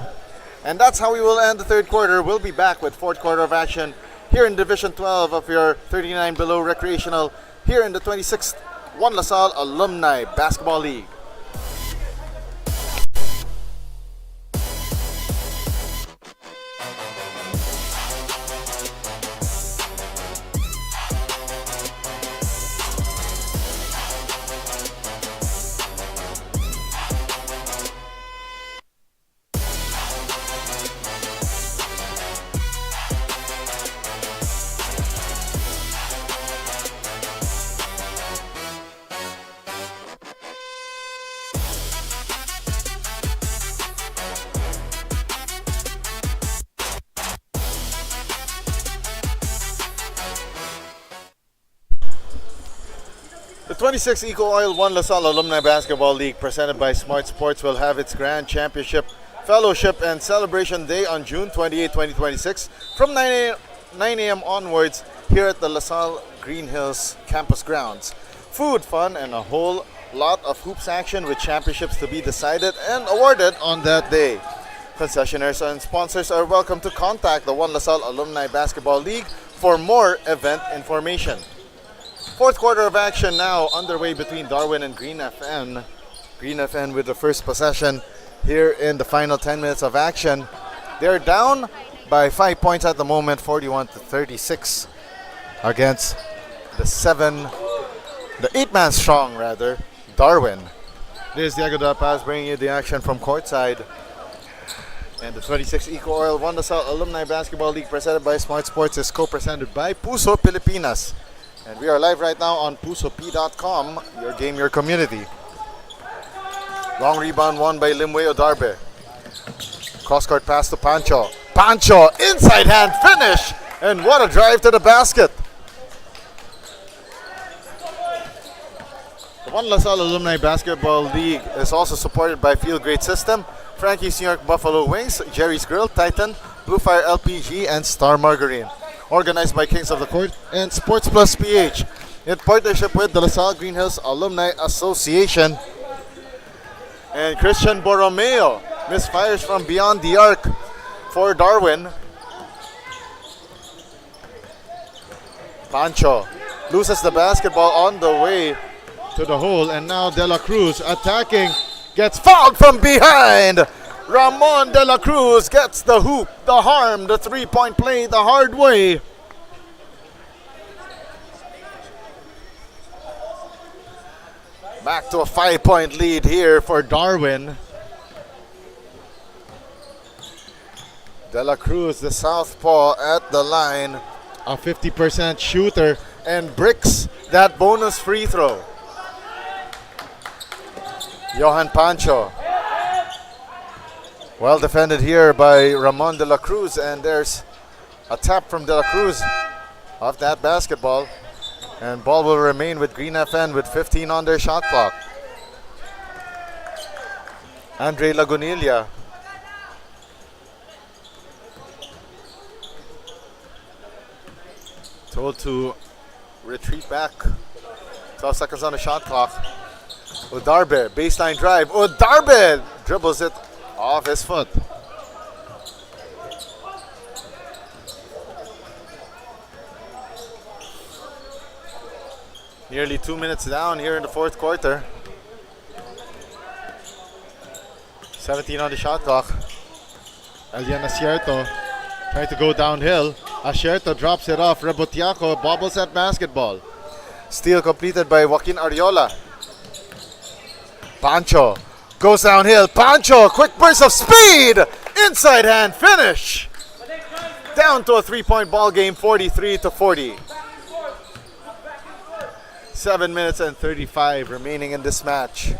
S2: And that's how we will end the third quarter. We'll be back with fourth quarter of action here in Division 12 of your 39 below recreational here in the 26th One LaSalle Alumni Basketball League. The 26th EcoOil One LaSalle Alumni Basketball League presented by Smart Sports will have its Grand Championship, Fellowship, and Celebration Day on June 28, 2026 from 9 a.m. onwards here at the LaSalle Green Hills campus grounds. Food, fun, and a whole lot of hoops action with championships to be decided and awarded on that day. Concessionaires and sponsors are welcome to contact the One LaSalle Alumni Basketball League for more event information. Fourth quarter of action now underway between Darwin and Green FN. Green FN with the first possession here in the final 10 minutes of action. They're down by 5 points at the moment, 41-36 against the 8-man strong rather, Darwin. This is Diego Da Paz bringing you the action from courtside. And the 26 EcoOil One LaSalle Alumni Basketball League presented by Smart Sports is co-presented by Puso Pilipinas. And we are live right now on pusop.com, your game, your community. Long rebound won by Limuyo Darbe. Cross-court pass to Pancho. Pancho, inside hand finish! And what a drive to the basket. One LaSalle Alumni Basketball League is also supported by Field Grade System, Frankie's New York Buffalo Wings, Jerry's Grill, Titan, Blue Fire LPG, and Star Margarine. Organized by Kings of the Court and Sports Plus PH in partnership with the LaSalle Green Hills Alumni Association. And Christian Borromeo misfires from beyond the arc for Darwin. Pancho loses the basketball on the way to the hole, and now De La Cruz attacking, gets fouled from behind. Ramon De La Cruz gets the hoop, the harm, the three-point play the hard way. Back to a 5-point lead here for Darwin. De La Cruz, the southpaw at the line, a 50% shooter, and bricks that bonus free throw. Johan Pancho. Well defended here by Ramon De La Cruz, and there's a tap from De La Cruz off that basketball. And ball will remain with Green FN with 15 on their shot clock. Andre Lagunilla. Told to retreat back. 12 seconds on the shot clock. Udarbe, baseline drive. Udarbe dribbles it off his foot. Nearly 2 minutes down here in the fourth quarter. 17 on the shot clock. Elian Asierto trying to go downhill. Asierto drops it off. Rebotiaco bobbles that basketball. Steal completed by Joaquin Ariola. Pancho goes downhill. Pancho, quick burst of speed. Inside hand finish. Down to a 3-point ball game, 43-40. 7 minutes and 35 remaining in this match.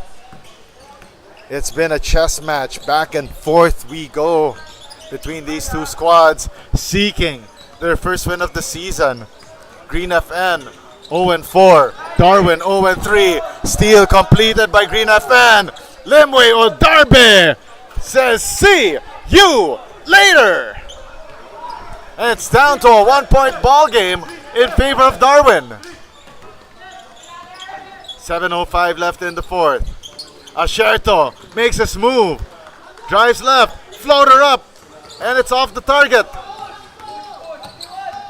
S2: It's been a chess match. Back and forth we go between these two squads seeking their first win of the season. Green FN 0-4. Darwin 0-3. Steal completed by Green FN. Limwe Odarbe says, see you later. And it's down to a 1-point ball game in favor of Darwin. 7:05 left in the fourth. Asierto makes his move. Drives left. Floater up. And it's off the target.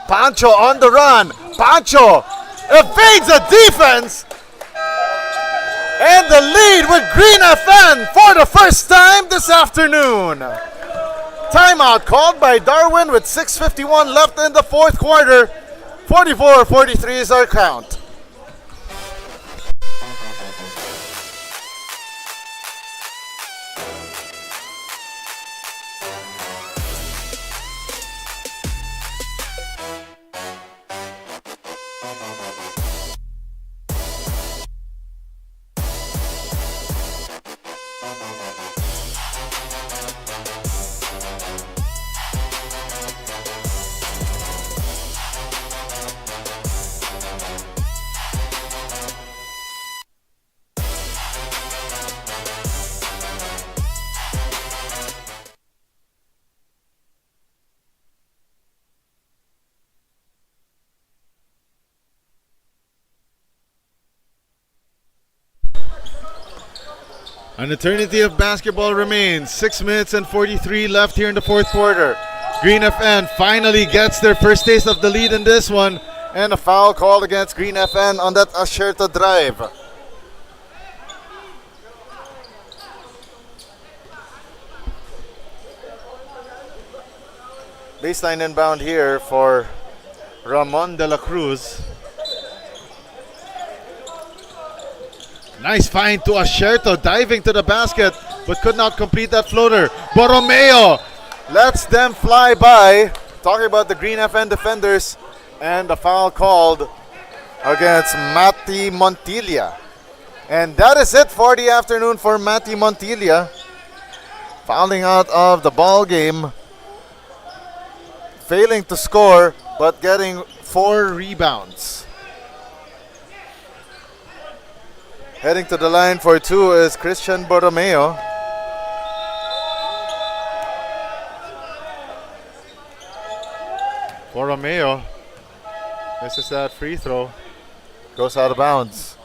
S2: Pancho on the run. Pancho evades the defense. And the lead with Green FN for the first time this afternoon. Timeout called by Darwin with 6:51 left in the fourth quarter. 44-43 is our count. An eternity of basketball remains. 6 minutes and 43 left here in the fourth quarter. Green FN finally gets their first taste of the lead in this one. And a foul called against Green FN on that Asierto drive. Baseline inbound here for Ramon De La Cruz. Nice find to Asierto, diving to the basket, but could not complete that floater. Borromeo lets them fly by. Talking about the Green FN defenders, and the foul called against Mati Montilla. And that is it for the afternoon for Mati Montilla. Fouling out of the ball game, failing to score, but getting 4 rebounds. Heading to the line for two is Christian Borromeo. Borromeo misses that free throw. Goes out of bounds.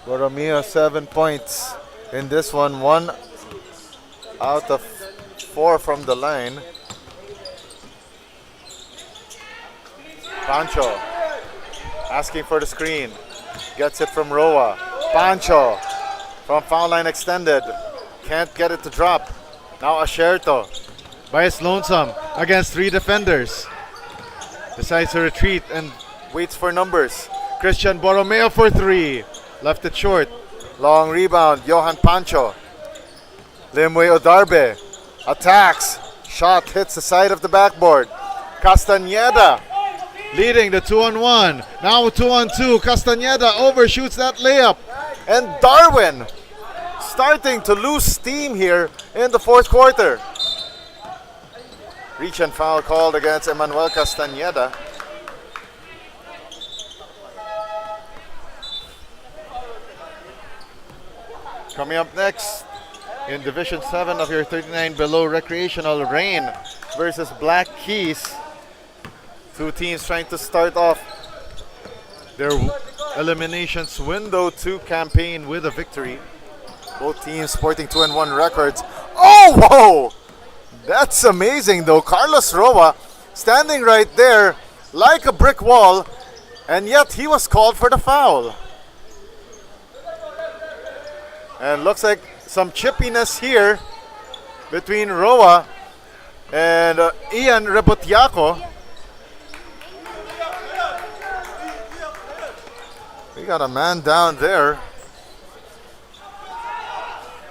S2: Borromeo 7 points in this one. 1 out of 4 from the line. Pancho asking for the screen. Gets it from Roa. Pancho from foul line extended. Can't get it to drop. Now Asherto by his lonesome against 3 defenders. Decides to retreat and waits for numbers. Christian Borromeo for 3. Left it short. Long rebound. Johan Pancho. Limwe Odarbe attacks. Shot hits the side of the backboard. Castañeda leading the 2-on-1. Now 2-on-2. Castañeda overshoots that layup. And Darwin starting to lose steam here in the fourth quarter. Reach and foul called against Emmanuel Castañeda. Coming up next in Division 7 of your 39 below recreational, Rain versus Black Keys. Two teams trying to start off their eliminations window 2 campaign with a victory. Both teams sporting 2-1 records. Oh, whoa! That's amazing though. Carlos Roa standing right there like a brick wall, and yet he was called for the foul. And looks like some chippiness here between Roa and Ian Rebotiaco. We got a man down there.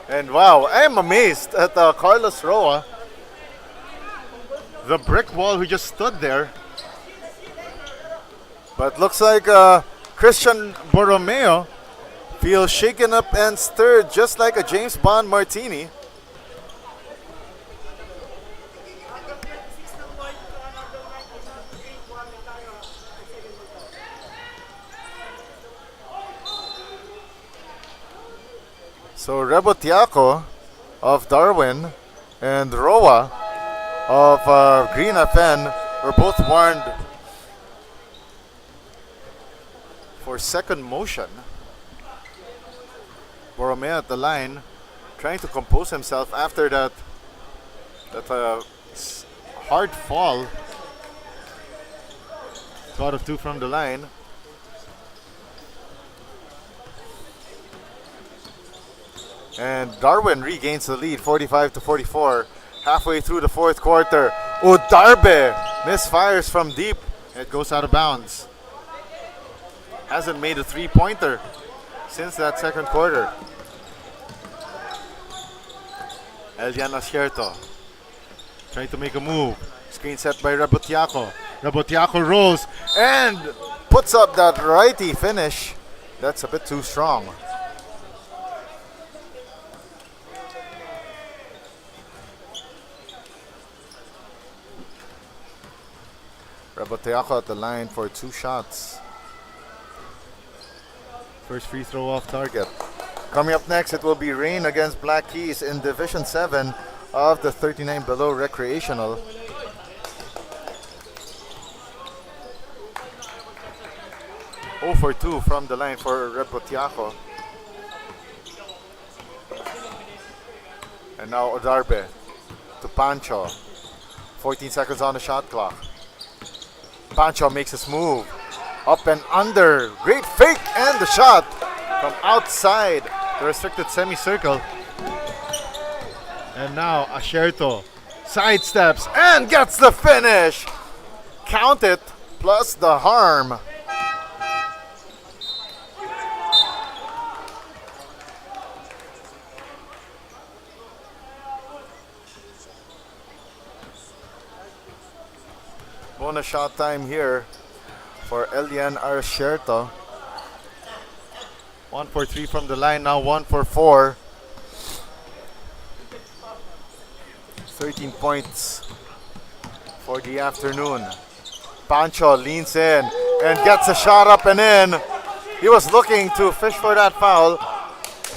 S2: And wow, I am amazed at Carlos Roa. The brick wall who just stood there. But looks like Christian Borromeo feels shaken up and stirred just like a James Bond martini. So Rebotiaco of Darwin and Roa of Green FN were both warned for second motion. Borromeo at the line, trying to compose himself after that hard fall. 2 out of 2 from the line. And Darwin regains the lead, 45-44, halfway through the fourth quarter. Odarbe misfires from deep. It goes out of bounds. Hasn't made a 3-pointer since that second quarter. Elian Asierto trying to make a move. Screen set by Rebotiaco. Rebotiaco rolls and puts up that righty finish. That's a bit too strong. Rebotiaco at the line for 2 shots. First free throw off target. Coming up next, it will be Rain against Black Keys in Division 7 of the 39 below recreational. Oh for 2 from the line for Rebotiaco. And now Odarbe to Pancho. 14 seconds on the shot clock. Pancho makes his move. Up and under. Great fake and the shot from outside the restricted semicircle. And now Asherto sidesteps and gets the finish. Count it plus the harm. Bonus shot time here for Elian Asherto. 1 for 3 from the line, now 1 for 4. 13 points for the afternoon. Pancho leans in, and gets a shot up and in. He was looking to fish for that foul.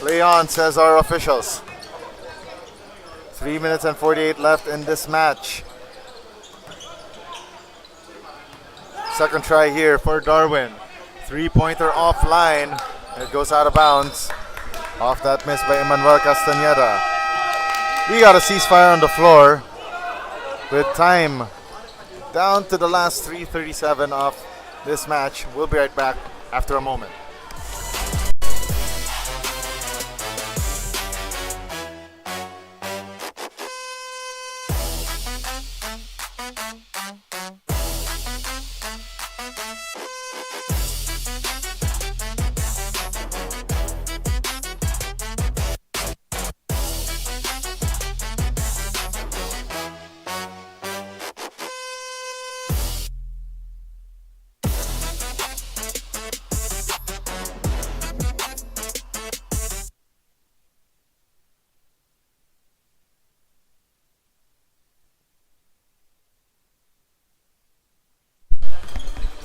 S2: Play on, says our officials. 3 minutes and 48 left in this match. Second try here for Darwin. Three-pointer offline. It goes out of bounds. Off that miss by Emmanuel Castañeda. We got a ceasefire on the floor with time down to the last 3:37 of this match. We'll be right back after a moment.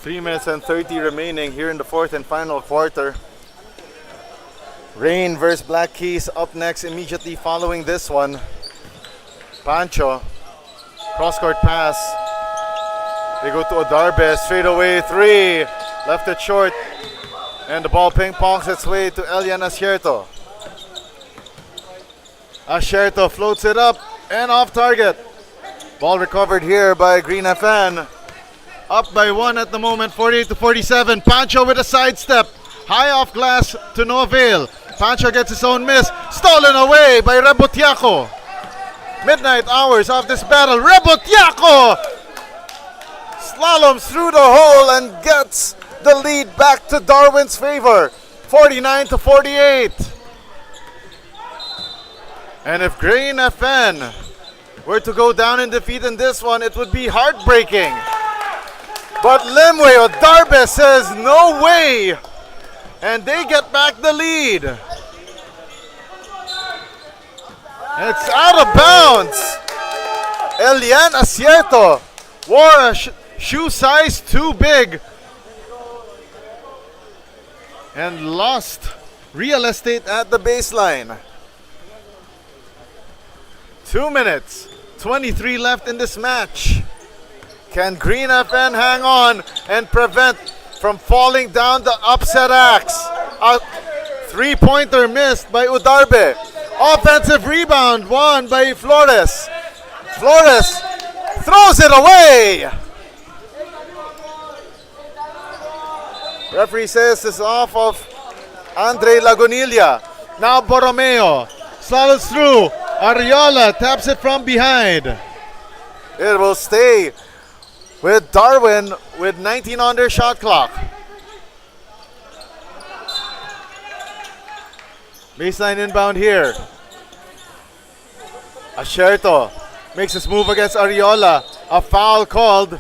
S2: Three minutes and 30 remaining here in the fourth and final quarter. Rain versus Black Keys up next immediately following this one. Pancho, cross-court pass. They go to Odarbe, straight away three. Left it short. And the ball ping-pongs its way to Elian Asierto. Asierto floats it up and off target. Ball recovered here by Green FN. Up by one at the moment, 48-47. Pancho with a sidestep. High off glass to no avail. Pancho gets his own miss. Stolen away by Rebotiaco. Midnight hours of this battle. Rebotiaco slaloms through the hole and gets the lead back to Darwin's favor. 49-48. And if Green FN were to go down in defeat in this one, it would be heartbreaking. But Limwe Odarbe says no way, and they get back the lead. It's out of bounds. Elian Asierto wore a shoe size too big and lost real estate at the baseline. 2 minutes, 23 left in this match. Can Green FN hang on and prevent from falling down the upset axe? A three-pointer missed by Odarbe. Offensive rebound won by Flores. Flores throws it away. Referee says it's off of Andre Lagunilla. Now Borromeo slides through. Ariola taps it from behind. It will stay with Darwin with 19 on their shot clock. Baseline inbound here. Asierto makes his move against Ariola. A foul called.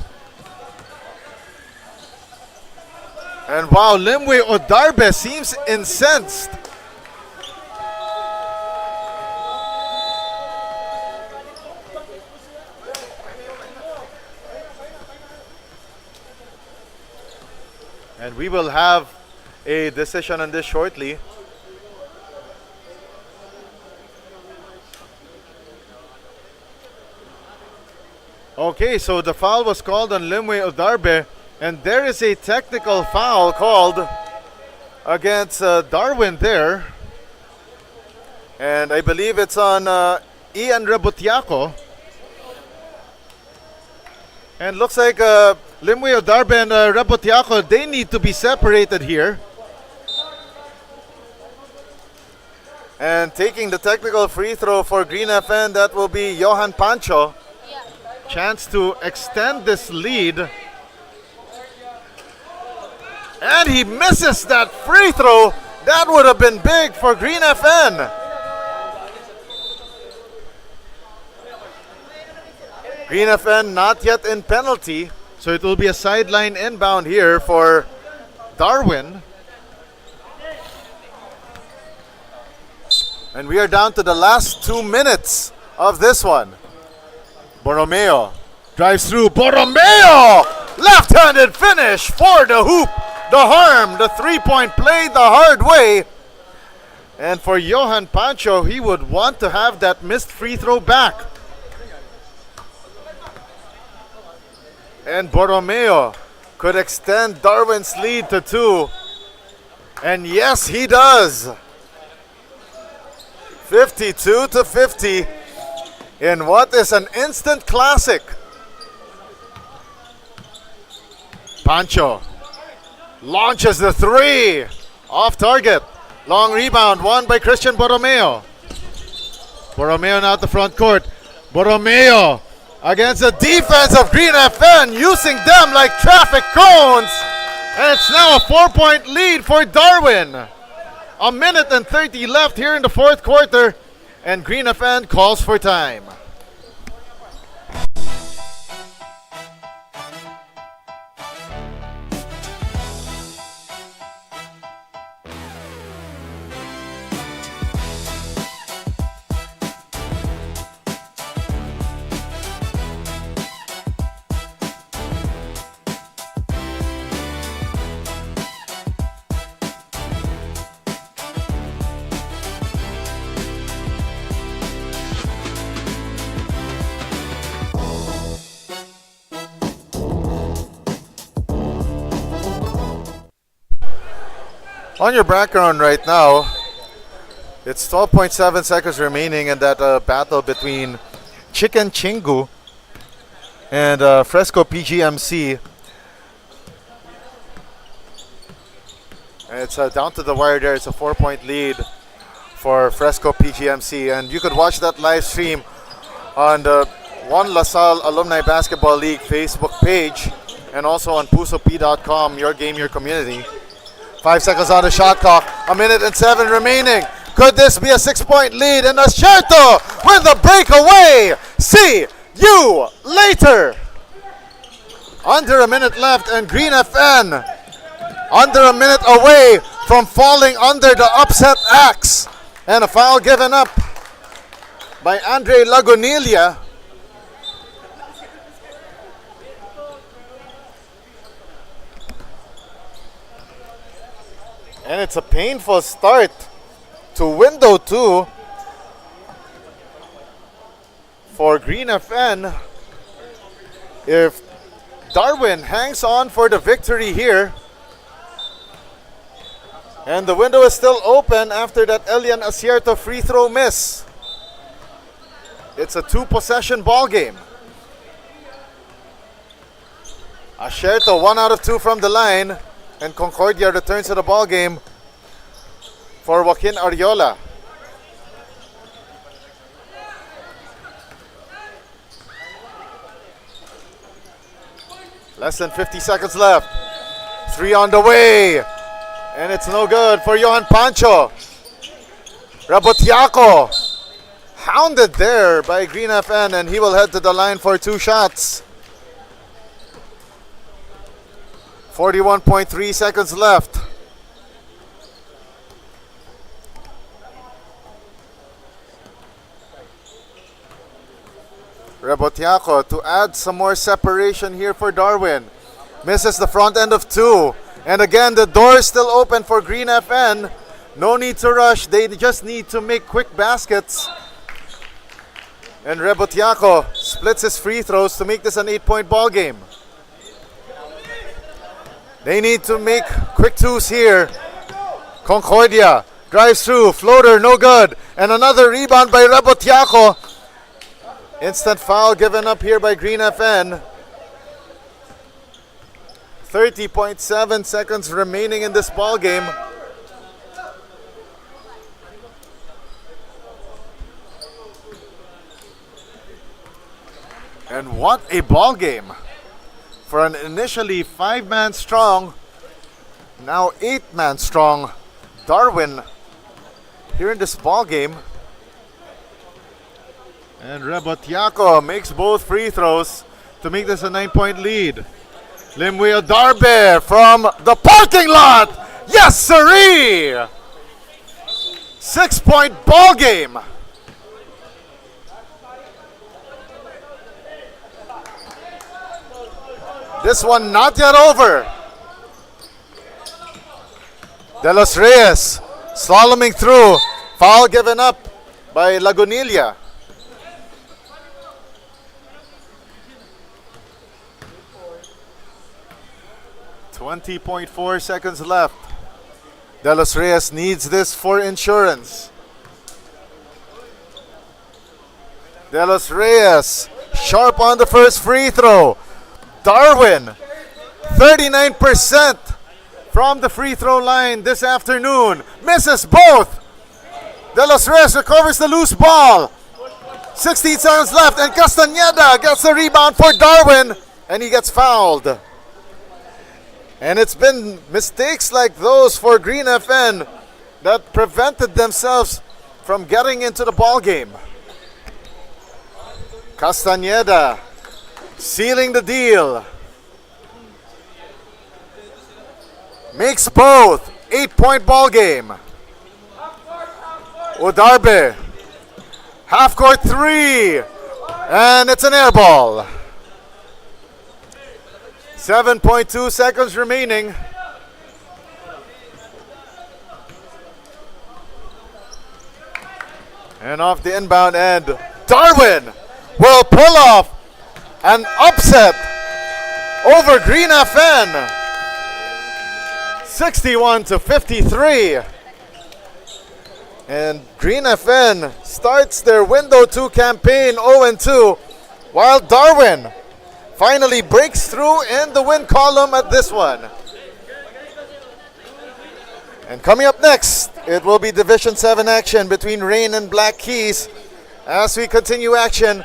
S2: And wow, Limwe Odarbe seems incensed. And we will have a decision on this shortly. Okay, so the foul was called on Limwe Odarbe, and there is a technical foul called against Darwin there. And I believe it's on Ian Rebotiaco. And looks like Limwe Odarbe and Rebotiaco, they need to be separated here. And taking the technical free throw for Green FN, that will be Johan Pancho. Chance to extend this lead. And he misses that free throw. That would have been big for Green FN. Green FN not yet in penalty, so it will be a sideline inbound here for Darwin. And we are down to the last 2 minutes of this one. Borromeo drives through. Borromeo Left-handed finish for the hoop. The harm, the three-point play the hard way. And for Johan Pancho, he would want to have that missed free throw back. And Borromeo could extend Darwin's lead to 2. And yes, he does. 52-50 in what is an instant classic. Pancho launches the 3. Off target. Long rebound won by Christian Borromeo. Borromeo now at the front court. Borromeo against the defense of Green FN, using them like traffic cones. And it's now a 4-point lead for Darwin. A minute and 30 left here in the fourth quarter. And Green FN calls for time. On your background right now, it's 12.7 seconds remaining in that battle between Chicken Chingu and Fresco PGMC. And it's down to the wire there. It's a 4-point lead for Fresco PGMC. And you could watch that live stream on the One LaSalle Alumni Basketball League Facebook page and also on pusop.com, your game, your community. 5 seconds on the shot clock. A minute and 7 remaining. Could this be a 6-point lead? And Ascerto with the breakaway. See you later. Under a minute left, and Green FN under a minute away from falling under the upset axe. And a foul given up by Andre Lagunilia. And it's a painful start to window 2 for Green FN. If Darwin hangs on for the victory here, and the window is still open after that Elian Asierto free throw miss. It's a 2-possession ball game. Asierto 1 out of 2 from the line. And Concordia returns to the ball game for Joaquin Ariola. Less than 50 seconds left. 3 on the way. And it's no good for Johan Pancho. Rabotiaco hounded there by Green FN, and he will head to the line for 2 shots. 41.3 seconds left. Rabotiaco to add some more separation here for Darwin. Misses the front end of 2. And again, the door is still open for Green FN. No need to rush. They just need to make quick baskets. And Rabotiaco splits his free throws to make this an 8-point ball game. They need to make quick 2s here. Concordia drives through. Floater, no good. And another rebound by Rabotiaco. Instant foul given up here by Green FN. 30.7 seconds remaining in this ball game. And what a ball game for an initially 5-man strong, now 8-man strong Darwin here in this ball game. And Rabotiaco makes both free throws to make this a 9-point lead. Limuel Darbe from the parking lot. Yes, sirree! 6-point ball game. This one not yet over. De Los Reyes slaloming through. Foul given up by Lagunilla. .4 seconds left. De Los Reyes needs this for insurance. De Los Reyes sharp on the first free throw. Darwin 39% from the free throw line this afternoon. Misses both. De Los Reyes recovers the loose ball. 16 seconds left, and Castañeda gets the rebound for Darwin, and he gets fouled. And it's been mistakes like those for Green FN that prevented themselves from getting into the ball game. Castañeda sealing the deal. Makes both. 8-point ball game. Udarbe. Half court three. And it's an air ball. 7.2 seconds remaining. And off the inbound end, Darwin will pull off an upset over Green FN. 61-53. And Green FN starts their window 2 campaign 0-2, while Darwin finally breaks through in the win column at this one. And coming up next, it will be Division 7 action between Rain and Black Keys as we continue action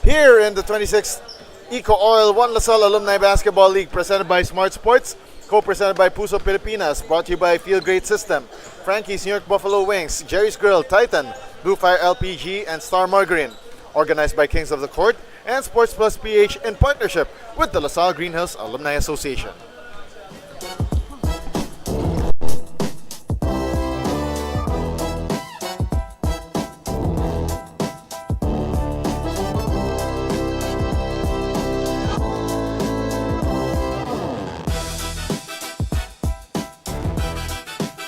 S2: here in the 26th EcoOil One LaSalle Alumni Basketball League, presented by Smart Sports, co-presented by Puso Pilipinas, brought to you by Feel Great System, Frankie's New York Buffalo Wings, Jerry's Grill, Titan, Blue Fire LPG, and Star Margarine. Organized by Kings of the Court and Sports Plus PH in partnership with the LaSalle Green Hills Alumni Association.